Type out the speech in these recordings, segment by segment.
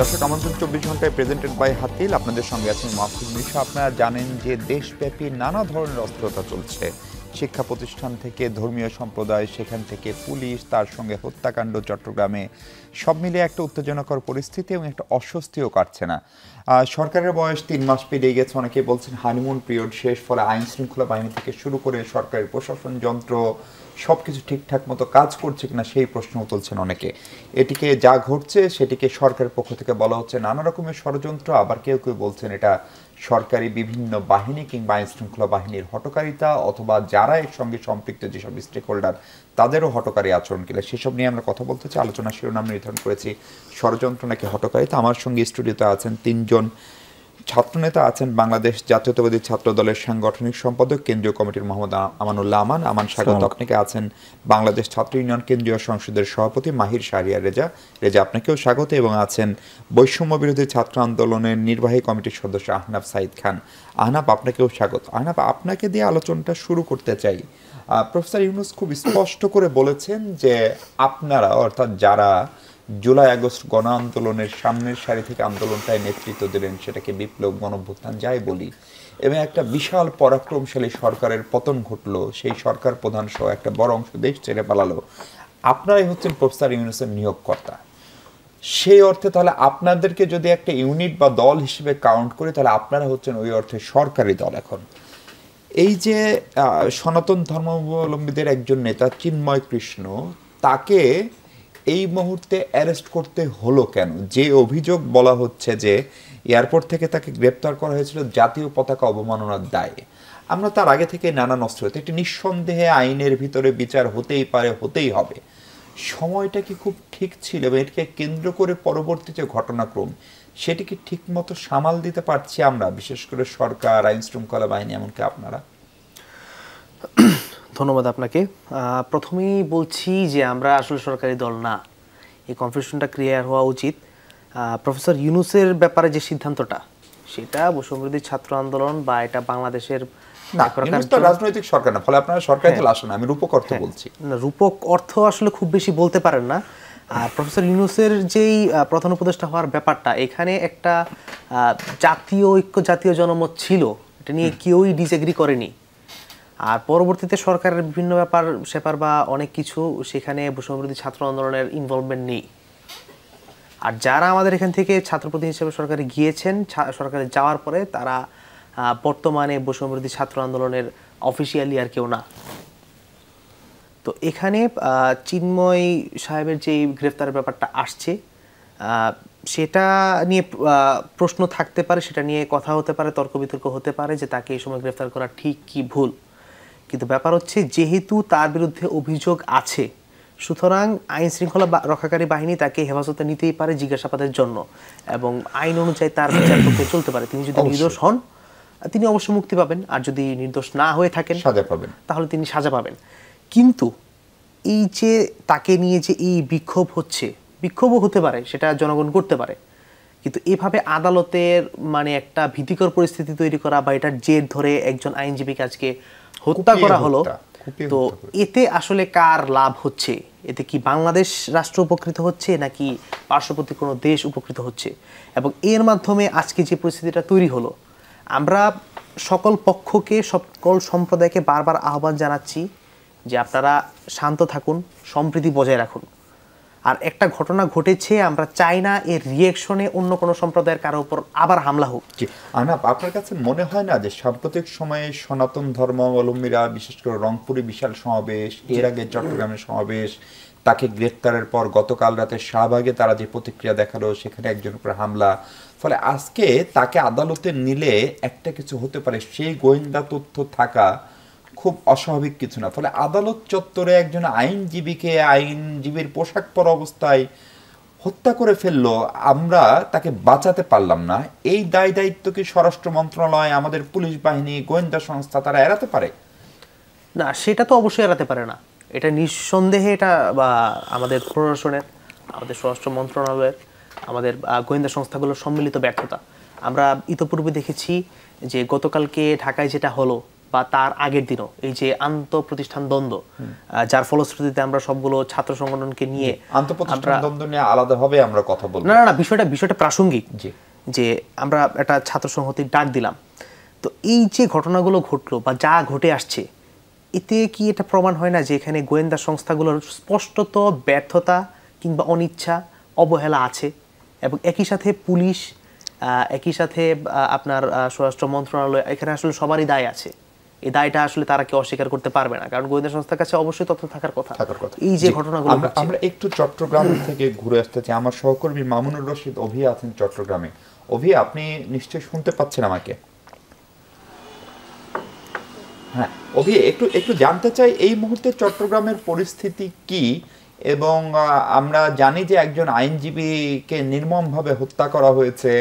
দর্শক আমন্ত্রণ 24 ঘন্টায় প্রেজেন্টেড বাই হাতিল। আপনাদের সঙ্গে আছেন মাহফুজ মিশা। আপনারা জানেন যে দেশব্যাপী নানা ধরনের অস্থিরতা চলছে, শিক্ষা প্রতিষ্ঠান থেকে ধর্মীয় সম্প্রদায়, সেখান থেকে পুলিশ, তার সঙ্গে হত্যাকাণ্ড চট্টগ্রামে, সব মিলিয়ে একটা উত্তেজনাকর পরিস্থিতি এবং একটা অস্বস্তিও কাটছে না। সরকারের বয়স 3 মাস পেরিয়ে গেছে, অনেকে বলছেন হানিমুন পিরিয়ড শেষ, ফলে আইন শৃঙ্খলা বাহিনী থেকে শুরু করে সরকারের প্রশাসন যন্ত্র সবকিছু ঠিকঠাক মতো কাজ করছে কিনা সেই প্রশ্নও তুলছেন অনেকে। এটিকে যা ঘটছে সেটিকে সরকারের পক্ষ থেকে বলা হচ্ছে নানা রকমের ষড়যন্ত্র, আবার কেউ কেউ বলছেন এটা সরকারি বিভিন্ন বাহিনী কিংবা আইন শৃঙ্খলা বাহিনীর হঠকারিতা, অথবা যারা এর সঙ্গে সম্পৃক্ত যেসব স্টেক হোল্ডার তাদেরও হঠকারী আচরণ কিনা সেসব নিয়ে আমরা কথা বলতে চাই। আলোচনা শিরোনাম নির্ধারণ করেছি ষড়যন্ত্র নাকি হঠকারিতা। আমার সঙ্গে স্টুডিওতে আছেন 3 জন ছাত্রনেতা, আছেন বাংলাদেশ জাতীয়তাবাদী ছাত্র দলের সাংগঠনিক সম্পাদক কেন্দ্রীয় কমিটির মোহাম্মদ আমানুল্লাহ আমান। আমান স্বাগত আপনাকে। আছেন বাংলাদেশ ছাত্র ইউনিয়ন কেন্দ্রীয় সংসদের সভাপতি মাহির শাহরিয়ার রেজা। রেজা আপনাকেও স্বাগত। এবং আছেন বৈষম্য বিরোধী ছাত্র আন্দোলনের নির্বাহী কমিটির সদস্য আহনাফ সাইদ খান। আহনাফ আপনাকেও স্বাগত। আহনাফ, আপনাকে দিয়ে আলোচনাটা শুরু করতে চাই। প্রফেসর ইউনূস খুব স্পষ্ট করে বলেছেন যে আপনারা, অর্থাৎ যারা জুলাই আগস্ট গণ আন্দোলনের সামনের সারি থেকে আন্দোলনটায় নেতৃত্ব দিলেন, সেটাকে বিপ্লব গণঅভ্যুত্থান যাই বলি, এবং একটা বিশাল পরাক্রমশালী সরকারের পতন ঘটলো, সেই সরকার প্রধান সহ একটা বড় অংশ দেশ ছেড়ে পালালো, আপনারাই হচ্ছেন প্রফেসর ইউনূসের নিয়োগকর্তা। সেই অর্থে তাহলে আপনাদেরকে যদি একটা ইউনিট বা দল হিসেবে কাউন্ট করি, তাহলে আপনারা হচ্ছেন ওই অর্থে সরকারি দল। এখন এই যে সনাতন ধর্মাবলম্বীদের একজন নেতা চিন্ময় কৃষ্ণ, তাকে এই মুহূর্তে অ্যারেস্ট করতে হলো কেন? যে অভিযোগ বলা হচ্ছে যে এয়ারপোর্ট থেকে তাকে গ্রেপ্তার করা হয়েছিল জাতীয় পতাকা অবমাননার দায়ে। আমরা তার আগে থেকে নানান অস্ত্র, এটি নিঃসন্দেহে আইনের ভিতরে বিচার হতেই পারে, হতেই হবে। সময়টা কি খুব ঠিক ছিল? এবং এটাকে কেন্দ্র করে পরবর্তী যে ঘটনাক্রম, সেটি কি ঠিক মতো সামাল দিতে পারছি আমরা, বিশেষ করে সরকার, আইন শৃঙ্খলা বাহিনী, এমনকি আপনারা? ধন্যবাদ আপনাকে। প্রথমেই বলছি যে আমরা আসলে সরকারি দল না, এই কনফিউশনটা ক্লিয়ার হওয়া উচিত। প্রফেসর ইউনূসের ব্যাপারে যে সিদ্ধান্তটা, সেটা বৈষম্যবিরোধী ছাত্র আন্দোলন বা এটা বাংলাদেশের রাজনৈতিক সরকার না, ফলে আপনারা সরকারি দল আসেন। আমি রূপক অর্থ বলছি। রূপক অর্থ আসলে খুব বেশি বলতে পারেন না। আর প্রফেসর ইউনূসের যেই প্রধান উপদেষ্টা হওয়ার ব্যাপারটা, এখানে একটা জাতীয় ঐক্য, জাতীয় জনমত ছিল, এটা নিয়ে কেউই ডিসএগ্রি করেনি। আর পরবর্তীতে সরকারের বিভিন্ন ব্যাপার সেপার বা অনেক কিছু, সেখানে বৈষম্যবিরোধী ছাত্র আন্দোলনের ইনভলভমেন্ট নেই। আর যারা আমাদের এখান থেকে ছাত্রপ্রতিনিধি হিসেবে সরকারে গিয়েছেন, সরকারে যাওয়ার পরে তারা বর্তমানে বৈষম্যবিরোধী ছাত্র আন্দোলনের অফিসিয়ালি আর কেউ না। তো এখানে চিন্ময় সাহেবের যে গ্রেফতারের ব্যাপারটা আসছে, সেটা নিয়ে প্রশ্ন থাকতে পারে, সেটা নিয়ে কথা হতে পারে, তর্ক বিতর্ক হতে পারে যে তাকে এই সময় গ্রেফতার করা ঠিক কি ভুল। কিন্তু ব্যাপার হচ্ছে, যেহেতু তার বিরুদ্ধে অভিযোগ আছে, সুতরাং আইন শৃঙ্খলা রক্ষাকারী বাহিনী তাকে হেফাজতে নিতেই পারে জিজ্ঞাসাবাদের জন্য, এবং আইন অনুযায়ী তার বিচার প্রক্রিয়া চলতে পারে। তিনি যদি নির্দোষ হন, তিনি অবশ্যই মুক্তি পাবেন, আর যদি নির্দোষ না হয়ে থাকেন সাজা পাবেন, তাহলে তিনি সাজা পাবেন। কিন্তু এই যে তাকে নিয়ে যে এই বিক্ষোভ হচ্ছে, বিক্ষোভও হতে পারে, সেটা জনগণ করতে পারে, কিন্তু এভাবে আদালতের মানে একটা ভীতিকর পরিস্থিতি তৈরি করা বা এটার জের ধরে একজন আইনজীবীকে আজকে হত্যা করা হলো, তো এতে আসলে কার লাভ হচ্ছে? এতে কি বাংলাদেশ রাষ্ট্র উপকৃত হচ্ছে, নাকি পার্শ্ববর্তী কোনো দেশ উপকৃত হচ্ছে? এবং এর মাধ্যমে আজকে যে পরিস্থিতিটা তৈরি হলো, আমরা সকল পক্ষকে, সকল সম্প্রদায়কে বারবার আহ্বান জানাচ্ছি যে আপনারা শান্ত থাকুন, সম্প্রীতি বজায় রাখুন। আর একটা ঘটনা ঘটেছে, আমরা চাই না এর রিয়েকশনে অন্য কোনো সম্প্রদায়ের কারো উপর আবার হামলা হোক। আনাপ, আপনার কাছে মনে হয় না যে সাম্প্রতিক সময়ে সনাতন ধর্মাবলম্বীরা, বিশেষ করে রংপুরে বিশাল সমাবেশ, এর আগে চট্টগ্রামের সমাবেশ, তাকে গ্রেফতারের পর গতকাল রাতে শাহবাগে তারা যে প্রতিক্রিয়া দেখালো, সেখানে একজন উপর হামলা, ফলে আজকে তাকে আদালতে নিলে একটা কিছু হতে পারে, সেই গোয়েন্দা তথ্য থাকা খুব অস্বাভাবিক কিছু না। ফলে আদালত চত্বরে একজন আইনজীবীকে আইনজীবীর পোশাক পরা অবস্থায় হত্যা করে ফেললো, আমরা তাকে বাঁচাতে পারলাম না, এই দায় দায়িত্ব কি স্বরাষ্ট্র মন্ত্রণালয়, আমাদের পুলিশ বাহিনী, গোয়েন্দা সংস্থা তারা এড়াতে পারে? না, সেটা তো অবশ্যই এড়াতে পারে না। এটা নিঃসন্দেহে এটা বা আমাদের প্রশাসনের, আমাদের স্বরাষ্ট্র মন্ত্রণালয়ের, আমাদের গোয়েন্দা সংস্থাগুলোর সম্মিলিত ব্যর্থতা। আমরা ইতোপূর্বে দেখেছি যে গতকালকে ঢাকায় যেটা হলো, বা তার আগের দিনও এই যে আন্তঃপ্রতিষ্ঠান দ্বন্দ্ব, যার ফলশ্রুতিতে আমরা সবগুলো ছাত্র সংগঠনকে নিয়ে আন্তঃপ্রতিষ্ঠান দ্বন্দ্ব নিয়ে আলাদাভাবে আমরা কথা বলবো। না না, বিষয়টা প্রাসঙ্গিক, যে আমরা একটা ছাত্র সংহতির ডাক দিলাম। তো এই যে ঘটনাগুলো ঘটলো বা যা ঘটে আসছে, এতে কি এটা প্রমাণ হয় না যে এখানে গোয়েন্দা সংস্থাগুলোর স্পষ্টত ব্যর্থতা কিংবা অনিচ্ছা, অবহেলা আছে? এবং একই সাথে পুলিশ, একই সাথে আপনার স্বরাষ্ট্র মন্ত্রণালয়, এখানে আসলে সবারই দায় আছে। এই দায়টা আসলে তারা কি অস্বীকার করতে পারবে না, কারণ গোয়েন্দা সংস্থার কাছে অবশ্যই তথ্য থাকার কথা। এই যে ঘটনাগুলো, আমরা একটু চট্টগ্রাম থেকে ঘুরে আসতে চাই। আমার সহকর্মী মামুনুর রশিদ অভি আছেন চট্টগ্রামে। অভি, আপনি নিশ্চয়ই শুনতে পাচ্ছেন আমাকে? হ্যাঁ অভি, একটু জানতে চাই এই মুহূর্তে চট্টগ্রামের পরিস্থিতি কি, এবং আমরা জানি যে একজন আইনজীবীকে নির্মমভাবে হত্যা করা হয়েছে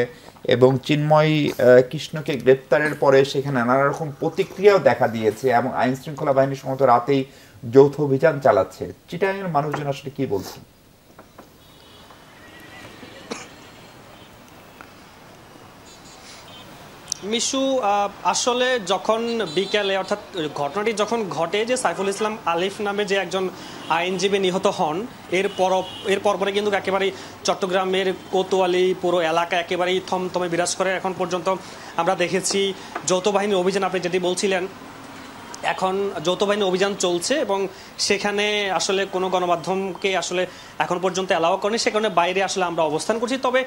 এবং চিন্ময় কৃষ্ণকে গ্রেপ্তারের পরে সেখানে নানা রকম প্রতিক্রিয়াও দেখা দিয়েছে এবং আইন শৃঙ্খলা বাহিনী সম্ভবত রাতেই যৌথ অভিযান চালাচ্ছে। চিটাগাংয়ের মানুষজন আসলে কি বলছেন? মিশু, আসলে যখন বিকেলে, অর্থাৎ ঘটনাটি যখন ঘটে যে সাইফুল ইসলাম আলিফ নামে যে একজন আইনজীবী নিহত হন, এর পরপরে কিন্তু একেবারেই চট্টগ্রামের কোতোয়ালি পুরো এলাকা একেবারেই থমথমে বিরাজ করে। এখন পর্যন্ত আমরা দেখেছি যৌথ বাহিনীর অভিযান, আপনি যেটি বলছিলেন, এখন যৌথ বাহিনী অভিযান চলছে এবং সেখানে আসলে কোনো গণমাধ্যমকে আসলে এখন পর্যন্ত অ্যালাউ করেনি, সে কারণে বাইরে আসলে আমরা অবস্থান করছি। তবে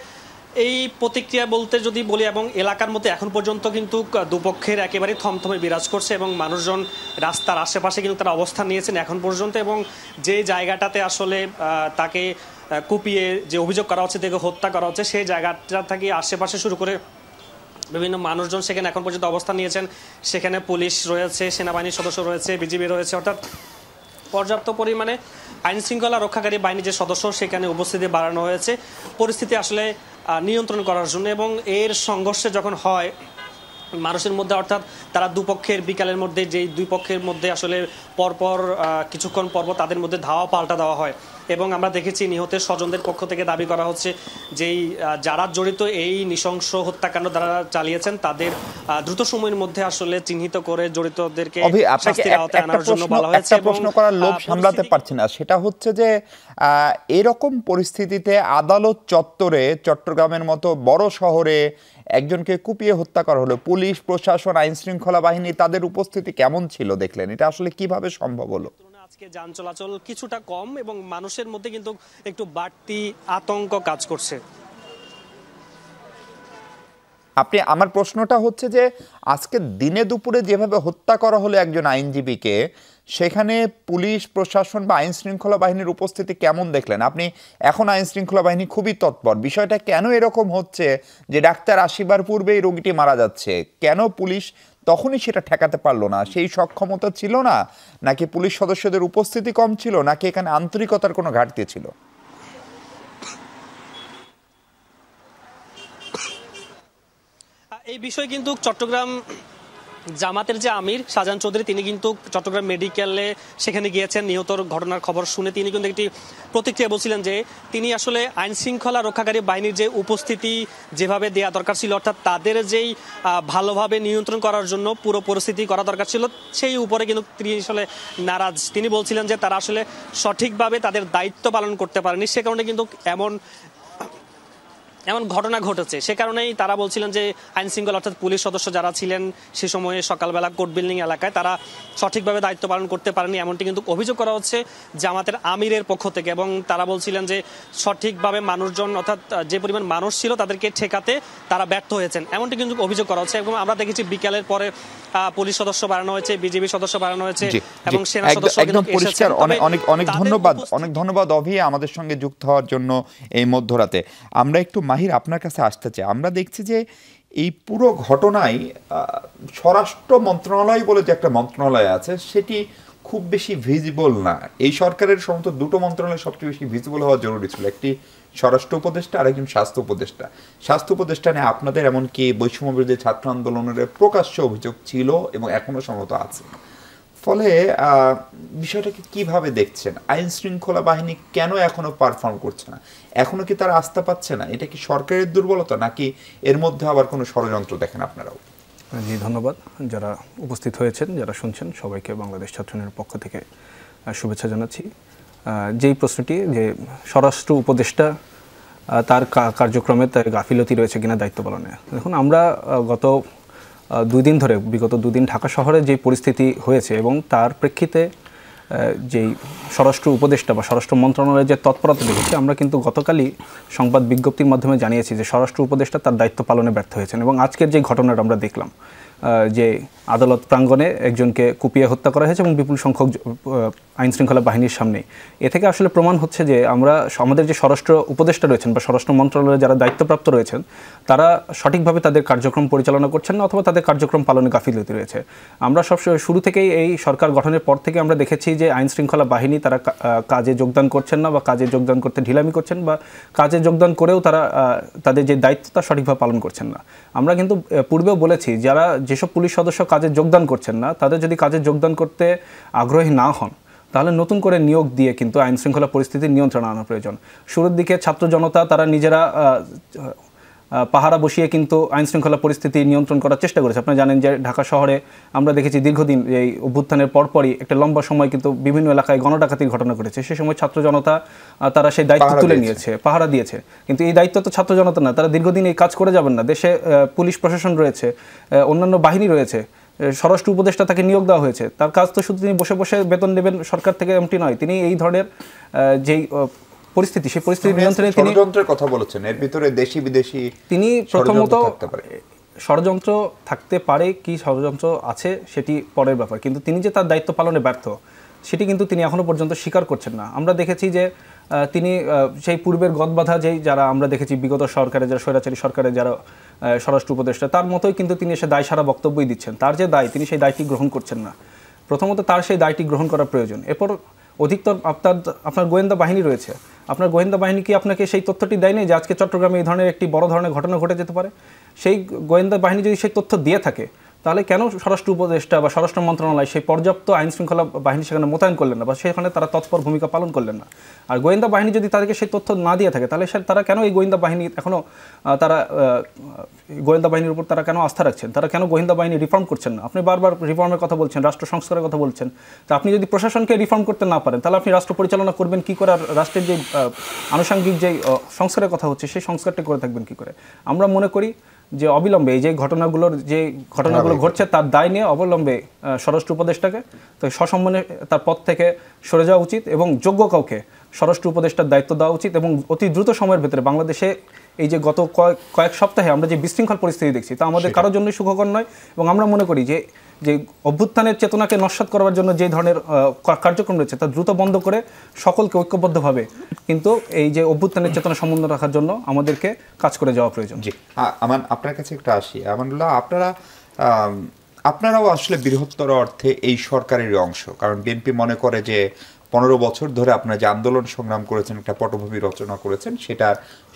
এই প্রতিক্রিয়া বলতে যদি বলি, এবং এলাকার মধ্যে এখন পর্যন্ত কিন্তু দুপক্ষের একেবারেই থমথমে বিরাজ করছে এবং মানুষজন রাস্তার আশেপাশে কিন্তু তারা অবস্থান নিয়েছেন এখন পর্যন্ত। এবং যে জায়গাটাতে আসলে তাকে কুপিয়ে যে অভিযোগ করা হচ্ছে, তাকে হত্যা করা হচ্ছে, সেই জায়গাটা থেকে আশেপাশে শুরু করে বিভিন্ন মানুষজন সেখানে এখন পর্যন্ত অবস্থান নিয়েছেন। সেখানে পুলিশ রয়েছে, সেনাবাহিনীর সদস্য রয়েছে, বিজিবি রয়েছে, অর্থাৎ পর্যাপ্ত পরিমাণে আইন শৃঙ্খলা রক্ষাকারী বাহিনীর যে সদস্য সেখানে উপস্থিতি বাড়ানো হয়েছে পরিস্থিতি আসলে নিয়ন্ত্রণ করার জন্য। এবং এর সংঘর্ষে যখন হয় মানুষের মধ্যে, অর্থাৎ তারা দুপক্ষের বিকালের মধ্যে, যেই দুই পক্ষের মধ্যে আসলে পরপর কিছুক্ষণ পরপর তাদের মধ্যে ধাওয়া পাল্টা দেওয়া হয়। এবং আমরা দেখেছি নিহতের স্বজনদের পক্ষ থেকে দাবি করা হচ্ছে যেই যারা জড়িত এই নৃশংস হত্যাকাণ্ড যারা চালিয়েছেন তাদের দ্রুত সময়ের মধ্যে আসলে চিহ্নিত করে জড়িতদেরকে শাস্তির আওতায় আনার জন্য বলা হয়েছে। একটা প্রশ্ন করার লোভ সামলাতে পারছি না, সেটা হচ্ছে যে এরকম পরিস্থিতিতে আদালত চত্বরে চট্টগ্রামের মতো বড় শহরে একজনকে কুপিয়ে হত্যা করা হলো, পুলিশ প্রশাসন, আইন শৃঙ্খলা বাহিনী, তাদের উপস্থিতি কেমন ছিল দেখলেন? এটা আসলে কিভাবে সম্ভব হলো? আজকে যান চলাচল কিছুটা কম এবং মানুষের মধ্যে কিন্তু একটু বাড়তি আতঙ্ক কাজ করছে। আমার প্রশ্নটা হচ্ছে যে আজকে দিনে দুপুরে যেভাবে হত্যা করা হলো একজন আইনজীবীকে, সেখানে পুলিশ প্রশাসন বা আইন শৃঙ্খলা বাহিনীর উপস্থিতি কেমন দেখলেন আপনি? এখন আইন শৃঙ্খলা বাহিনী খুবই তৎপর, বিষয়টা কেন এরকম হচ্ছে যে ডাক্তার আসিবার পূর্বেই রোগীটি মারা যাচ্ছে? কেন পুলিশ তখনই সেটা ঠেকাতে পারলো না? সেই সক্ষমতা ছিল না, নাকি পুলিশ সদস্যদের উপস্থিতি কম ছিল, নাকি এখানে আন্তরিকতার কোনো ঘাটতি ছিল? এই বিষয়ে কিন্তু চট্টগ্রাম জামাতের যে আমির শাহজাহান চৌধুরী, তিনি কিন্তু চট্টগ্রাম মেডিকেলে সেখানে গিয়েছেন। নিহতর ঘটনার খবর শুনে তিনি কিন্তু একটি প্রতিক্রিয়া বলছিলেন যে তিনি আসলে আইন শৃঙ্খলা রক্ষাকারী বাহিনীর যে উপস্থিতি যেভাবে দেওয়া দরকার ছিল, অর্থাৎ তাদের যেই ভালোভাবে নিয়ন্ত্রণ করার জন্য পুরো পরিস্থিতি করা দরকার ছিল, সেই উপরে কিন্তু তিনি আসলে নারাজ। তিনি বলছিলেন যে তারা আসলে সঠিকভাবে তাদের দায়িত্ব পালন করতে পারেনি, সে কারণে কিন্তু এমন ঘটনা ঘটেছে। সে কারণেই তারা বলছিলেন যে আইন শৃঙ্খলা অর্থাৎ পুলিশ সদস্য যারা ছিলেন সে সময়ে সকালবেলা কোর্ট বিল্ডিং এলাকায় তারা সঠিকভাবে দায়িত্ব পালন করতে পারেনি, এমনটি কিন্তু অভিযোগ করা হচ্ছে জামাতের আমিরের পক্ষ থেকে। এবং তারা বলছিলেন যে সঠিকভাবে মানুষজন, অর্থাৎ যে পরিমাণ মানুষ ছিল তাদেরকে ঠেকাতে তারা ব্যর্থ হয়েছেন, এমনটি কিন্তু অভিযোগ করা হচ্ছে। এবং আমরা দেখেছি বিকালের পরে পুলিশ সদস্য বাড়ানো হয়েছে, বিজিবি সদস্য বাড়ানো হয়েছে এবং সেনা সদস্য একদম পরিষ্কার। অনেক ধন্যবাদ অভি আমাদের সঙ্গে যুক্ত হওয়ার জন্য এই মধ্যরাতে। আমরা একটু মাহির আপনার কাছে আসতে চাই। আমরা দেখছি যে এই পুরো ঘটনায় স্বরাষ্ট্র মন্ত্রণালয় বলে যে একটা মন্ত্রণালয় আছে সেটি খুব বেশি ভিজিবল না। এই সরকারের সমস্ত দুটো মন্ত্রণালয় সবচেয়ে বেশি ভিজিবল হওয়া জরুরি ছিল, একটি স্বরাষ্ট্র উপদেষ্টা আর একজন স্বাস্থ্য উপদেষ্টা। স্বাস্থ্য উপদেষ্টা নিয়ে আপনাদের এমনকি বৈষম্য বিরোধী ছাত্র আন্দোলনের প্রকাশ্য অভিযোগ ছিল এবং এখনো সম্ভবত আছে। ফলে বিষয়টাকে কিভাবে দেখছেন? আইন শৃঙ্খলা বাহিনী কেন এখনো পারফর্ম করছে না? এখনো কি তারা আস্থা পাচ্ছে না? এটা কি সরকারের দুর্বলতা, নাকি এর মধ্যে আবার কোনো ষড়যন্ত্র দেখেন আপনারাও? জি ধন্যবাদ। যারা উপস্থিত হয়েছেন, যারা শুনছেন, সবাইকে বাংলাদেশ ছাত্রলীগের পক্ষ থেকে শুভেচ্ছা জানাচ্ছি। যেই প্রশ্নটি যে স্বরাষ্ট্র উপদেষ্টা তার কার্যক্রমে তার গাফিলতি রয়েছে কিনা দায়িত্ব পালনে, দেখুন আমরা গত 2 দিন ধরে, বিগত 2 দিন ঢাকা শহরে যে পরিস্থিতি হয়েছে এবং তার প্রেক্ষিতে যেই স্বরাষ্ট্র উপদেষ্টা বা স্বরাষ্ট্র মন্ত্রণালয়ের যে তৎপরতা দেখেছি, আমরা কিন্তু গতকালই সংবাদ বিজ্ঞপ্তির মাধ্যমে জানিয়েছি যে স্বরাষ্ট্র উপদেষ্টা তার দায়িত্ব পালনে ব্যর্থ হয়েছেন। এবং আজকের যে ঘটনাটা আমরা দেখলাম যে আদালত প্রাঙ্গণে একজনকে কুপিয়ে হত্যা করা হয়েছে এবং বিপুল সংখ্যক আইনশৃঙ্খলা বাহিনীর সামনে, এ থেকে আসলে প্রমাণ হচ্ছে যে আমাদের যে স্বরাষ্ট্র উপদেষ্টা রয়েছেন বা স্বরাষ্ট্র মন্ত্রণালয়ে যারা দায়িত্বপ্রাপ্ত রয়েছেন, তারা সঠিকভাবে তাদের কার্যক্রম পরিচালনা করছেন না, অথবা তাদের কার্যক্রম পালনে গাফিলতি রয়েছে। আমরা শুরু থেকেই এই সরকার গঠনের পর থেকে আমরা দেখেছি যে আইনশৃঙ্খলা বাহিনী তারা কাজে যোগদান করছেন না, বা কাজে যোগদান করতে ঢিলামি করছেন, বা কাজে যোগদান করেও তারা তাদের যে দায়িত্ব তা সঠিকভাবে পালন করছেন না। আমরা কিন্তু পূর্বেও বলেছি, যেসব পুলিশ সদস্য কাজে যোগদান করছেন না, তাদের যদি কাজে যোগদান করতে আগ্রহী না হন, তাহলে নতুন করে নিয়োগ দিয়ে কিন্তু আইন শৃঙ্খলা পরিস্থিতির নিয়ন্ত্রণ আনা প্রয়োজন। শুরুর দিকে ছাত্র জনতা তারা নিজেরা পাহারা বসিয়ে কিন্তু আইন শৃঙ্খলা পরিস্থিতি নিয়ন্ত্রণ করার চেষ্টা করেছে। আপনারা জানেন যে ঢাকা শহরে আমরা দেখেছি দীর্ঘদিন এই অভ্যুত্থানের পরপরই একটা লম্বা সময় কিন্তু বিভিন্ন এলাকায় গণডাকাতির ঘটনা ঘটেছে। সেই সময় ছাত্র জনতা তারা সেই দায়িত্ব তুলে নিয়েছে, পাহারা দিয়েছে। কিন্তু এই দায়িত্ব তো ছাত্র জনতা না, তারা দীর্ঘদিন এই কাজ করে যাবেন না। দেশে পুলিশ প্রশাসন রয়েছে, অন্যান্য বাহিনী রয়েছে, স্বরাষ্ট্র উপদেষ্টা তাকে নিয়োগ দেওয়া হয়েছে। তার কাজ তো শুধু তিনি বসে বসে বেতন নেবেন সরকার থেকে এমনটি নয়, তিনি এই ধরনের যেই পরিস্থিতি, সেই পরিস্থিতি নিয়ন্ত্রণে তিনি ষড়যন্ত্রের কথা বলেছেন। এর ভিতরে দেশি বিদেশি তিনি প্রথমত ষড়যন্ত্র থাকতে পারে, কি ষড়যন্ত্র আছে সেটি পরের ব্যাপার, কিন্তু তিনি যে তার দায়িত্ব পালনে ব্যর্থ সেটি কিন্তু তিনি এখনো পর্যন্ত স্বীকার করছেন না। আমরা দেখেছি যে তিনি সেই পূর্বের গদবাধা যারা আমরা দেখেছি বিগত সরকারে, যারা স্বৈরাচারী সরকারে যারা স্বরাষ্ট্র উপদেষ্টা, তার মতোই কিন্তু তিনি এসে দায় সারা বক্তব্যই দিচ্ছেন। তার যে দায়, তিনি সেই দায়টি গ্রহণ করছেন না। প্রথমত তার সেই দায়টি গ্রহণ করা প্রয়োজন। এরপর অধিকতর আপনার গোয়েন্দা বাহিনী রয়েছে, আপনার গোয়েন্দা বাহিনী কি আপনাকে সেই তথ্যটি দেয়নি যে আজকে চট্টগ্রামে এই ধরনের একটি বড় ধরনের ঘটনা ঘটে যেতে পারে? সেই গোয়েন্দা বাহিনী যদি সেই তথ্য দিয়ে থাকে, তাহলে কেন স্বরাষ্ট্র উপদেষ্টা বা স্বরাষ্ট্র মন্ত্রণালয় সেই পর্যাপ্ত আইন শৃঙ্খলা বাহিনী সেখানে মোতায়েন করলেন না, বা সেখানে তারা তৎপর ভূমিকা পালন করলেন না? আর গোয়েন্দা বাহিনী যদি তাদেরকে সেই তথ্য না দিয়ে থাকে, তাহলে তারা কেন এই গোয়েন্দা বাহিনী এখনও গোয়েন্দা বাহিনীর উপর তারা কেন আস্থা রাখছেন? তারা কেন গোয়েন্দা বাহিনী রিফর্ম করছেন না? আপনি বারবার রিফর্মের কথা বলছেন, রাষ্ট্র সংস্কারের কথা বলছেন। তো আপনি যদি প্রশাসনকে রিফর্ম করতে না পারেন, তাহলে আপনি রাষ্ট্র পরিচালনা করবেন কী করে? আর রাষ্ট্রের যে আনুষঙ্গিক যে সংস্কারের কথা হচ্ছে, সেই সংস্কারটা করে থাকবেন কী করে? আমরা মনে করি যে অবিলম্বে এই যে ঘটনাগুলো ঘটছে, তার দায় নিয়ে অবলম্বে স্বরাষ্ট্র উপদেষ্টাকে সসম্মানে তার পদ থেকে সরে যাওয়া উচিত, এবং যোগ্য কাউকে স্বরাষ্ট্র উপদেষ্টার দায়িত্ব দেওয়া উচিত। এবং অতি দ্রুত সময়ের ভেতরে বাংলাদেশে এই যে গত কয়েক সপ্তাহে আমরা যে বিশৃঙ্খল পরিস্থিতি দেখছি, তা আমাদের কারোর জন্যই সুখকর নয়। এবং আমরা মনে করি যে অভ্যুত্থানের চেতনাকে নস্যাৎ করবার জন্য যে ধরনের কার্যক্রম রয়েছে, তা দ্রুত বন্ধ করে সকলকে ঐক্যবদ্ধভাবে কিন্তু এই যে অভ্যুত্থানের চেতনা সমুন্নত রাখার জন্য আমাদেরকে কাজ করে যাওয়া প্রয়োজন। জি, আপনার কাছে একটা আসি, আমানুল্লাহ, আপনারাও আসলে বৃহত্তর অর্থে এই সরকারের অংশ। কারণ বিএনপি মনে করে যে 15 বছর ধরে আপনারা যে আন্দোলন সংগ্রাম করেছেন, একটা পটভূমি রচনা করেছেন, সেটার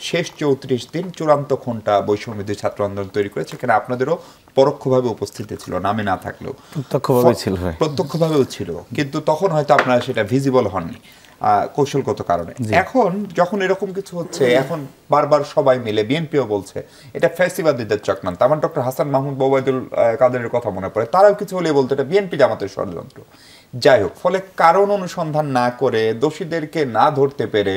শেষ 34 দিন চূড়ান্ত খুনটা বৈষম্যবিরোধী ছাত্র আন্দোলন তৈরি করেছে। এখানে আপনাদেরও পরোক্ষভাবে উপস্থিতি ছিল, নামে না থাকলেও প্রত্যক্ষভাবেও ছিল, কিন্তু তখন হয়তো আপনারা সেটা ভিজিবল হননি কৌশলগত কারণে। এখন যখন এরকম কিছু হচ্ছে, এখন বারবার সবাই মিলে, বিএনপিও বলছে এটা ফ্যাসিবাদীদের চক্রান্ত। আমার ডক্টর হাসান মাহমুদ ওবায়দুল কাদেরের কথা মনে পড়ে, তারাও কিছু হলে বলতো এটা বিএনপি জামাতের ষড়যন্ত্র। যাই হোক, ফলে কারণ অনুসন্ধান না করে, দোষীদেরকে না ধরতে পেরে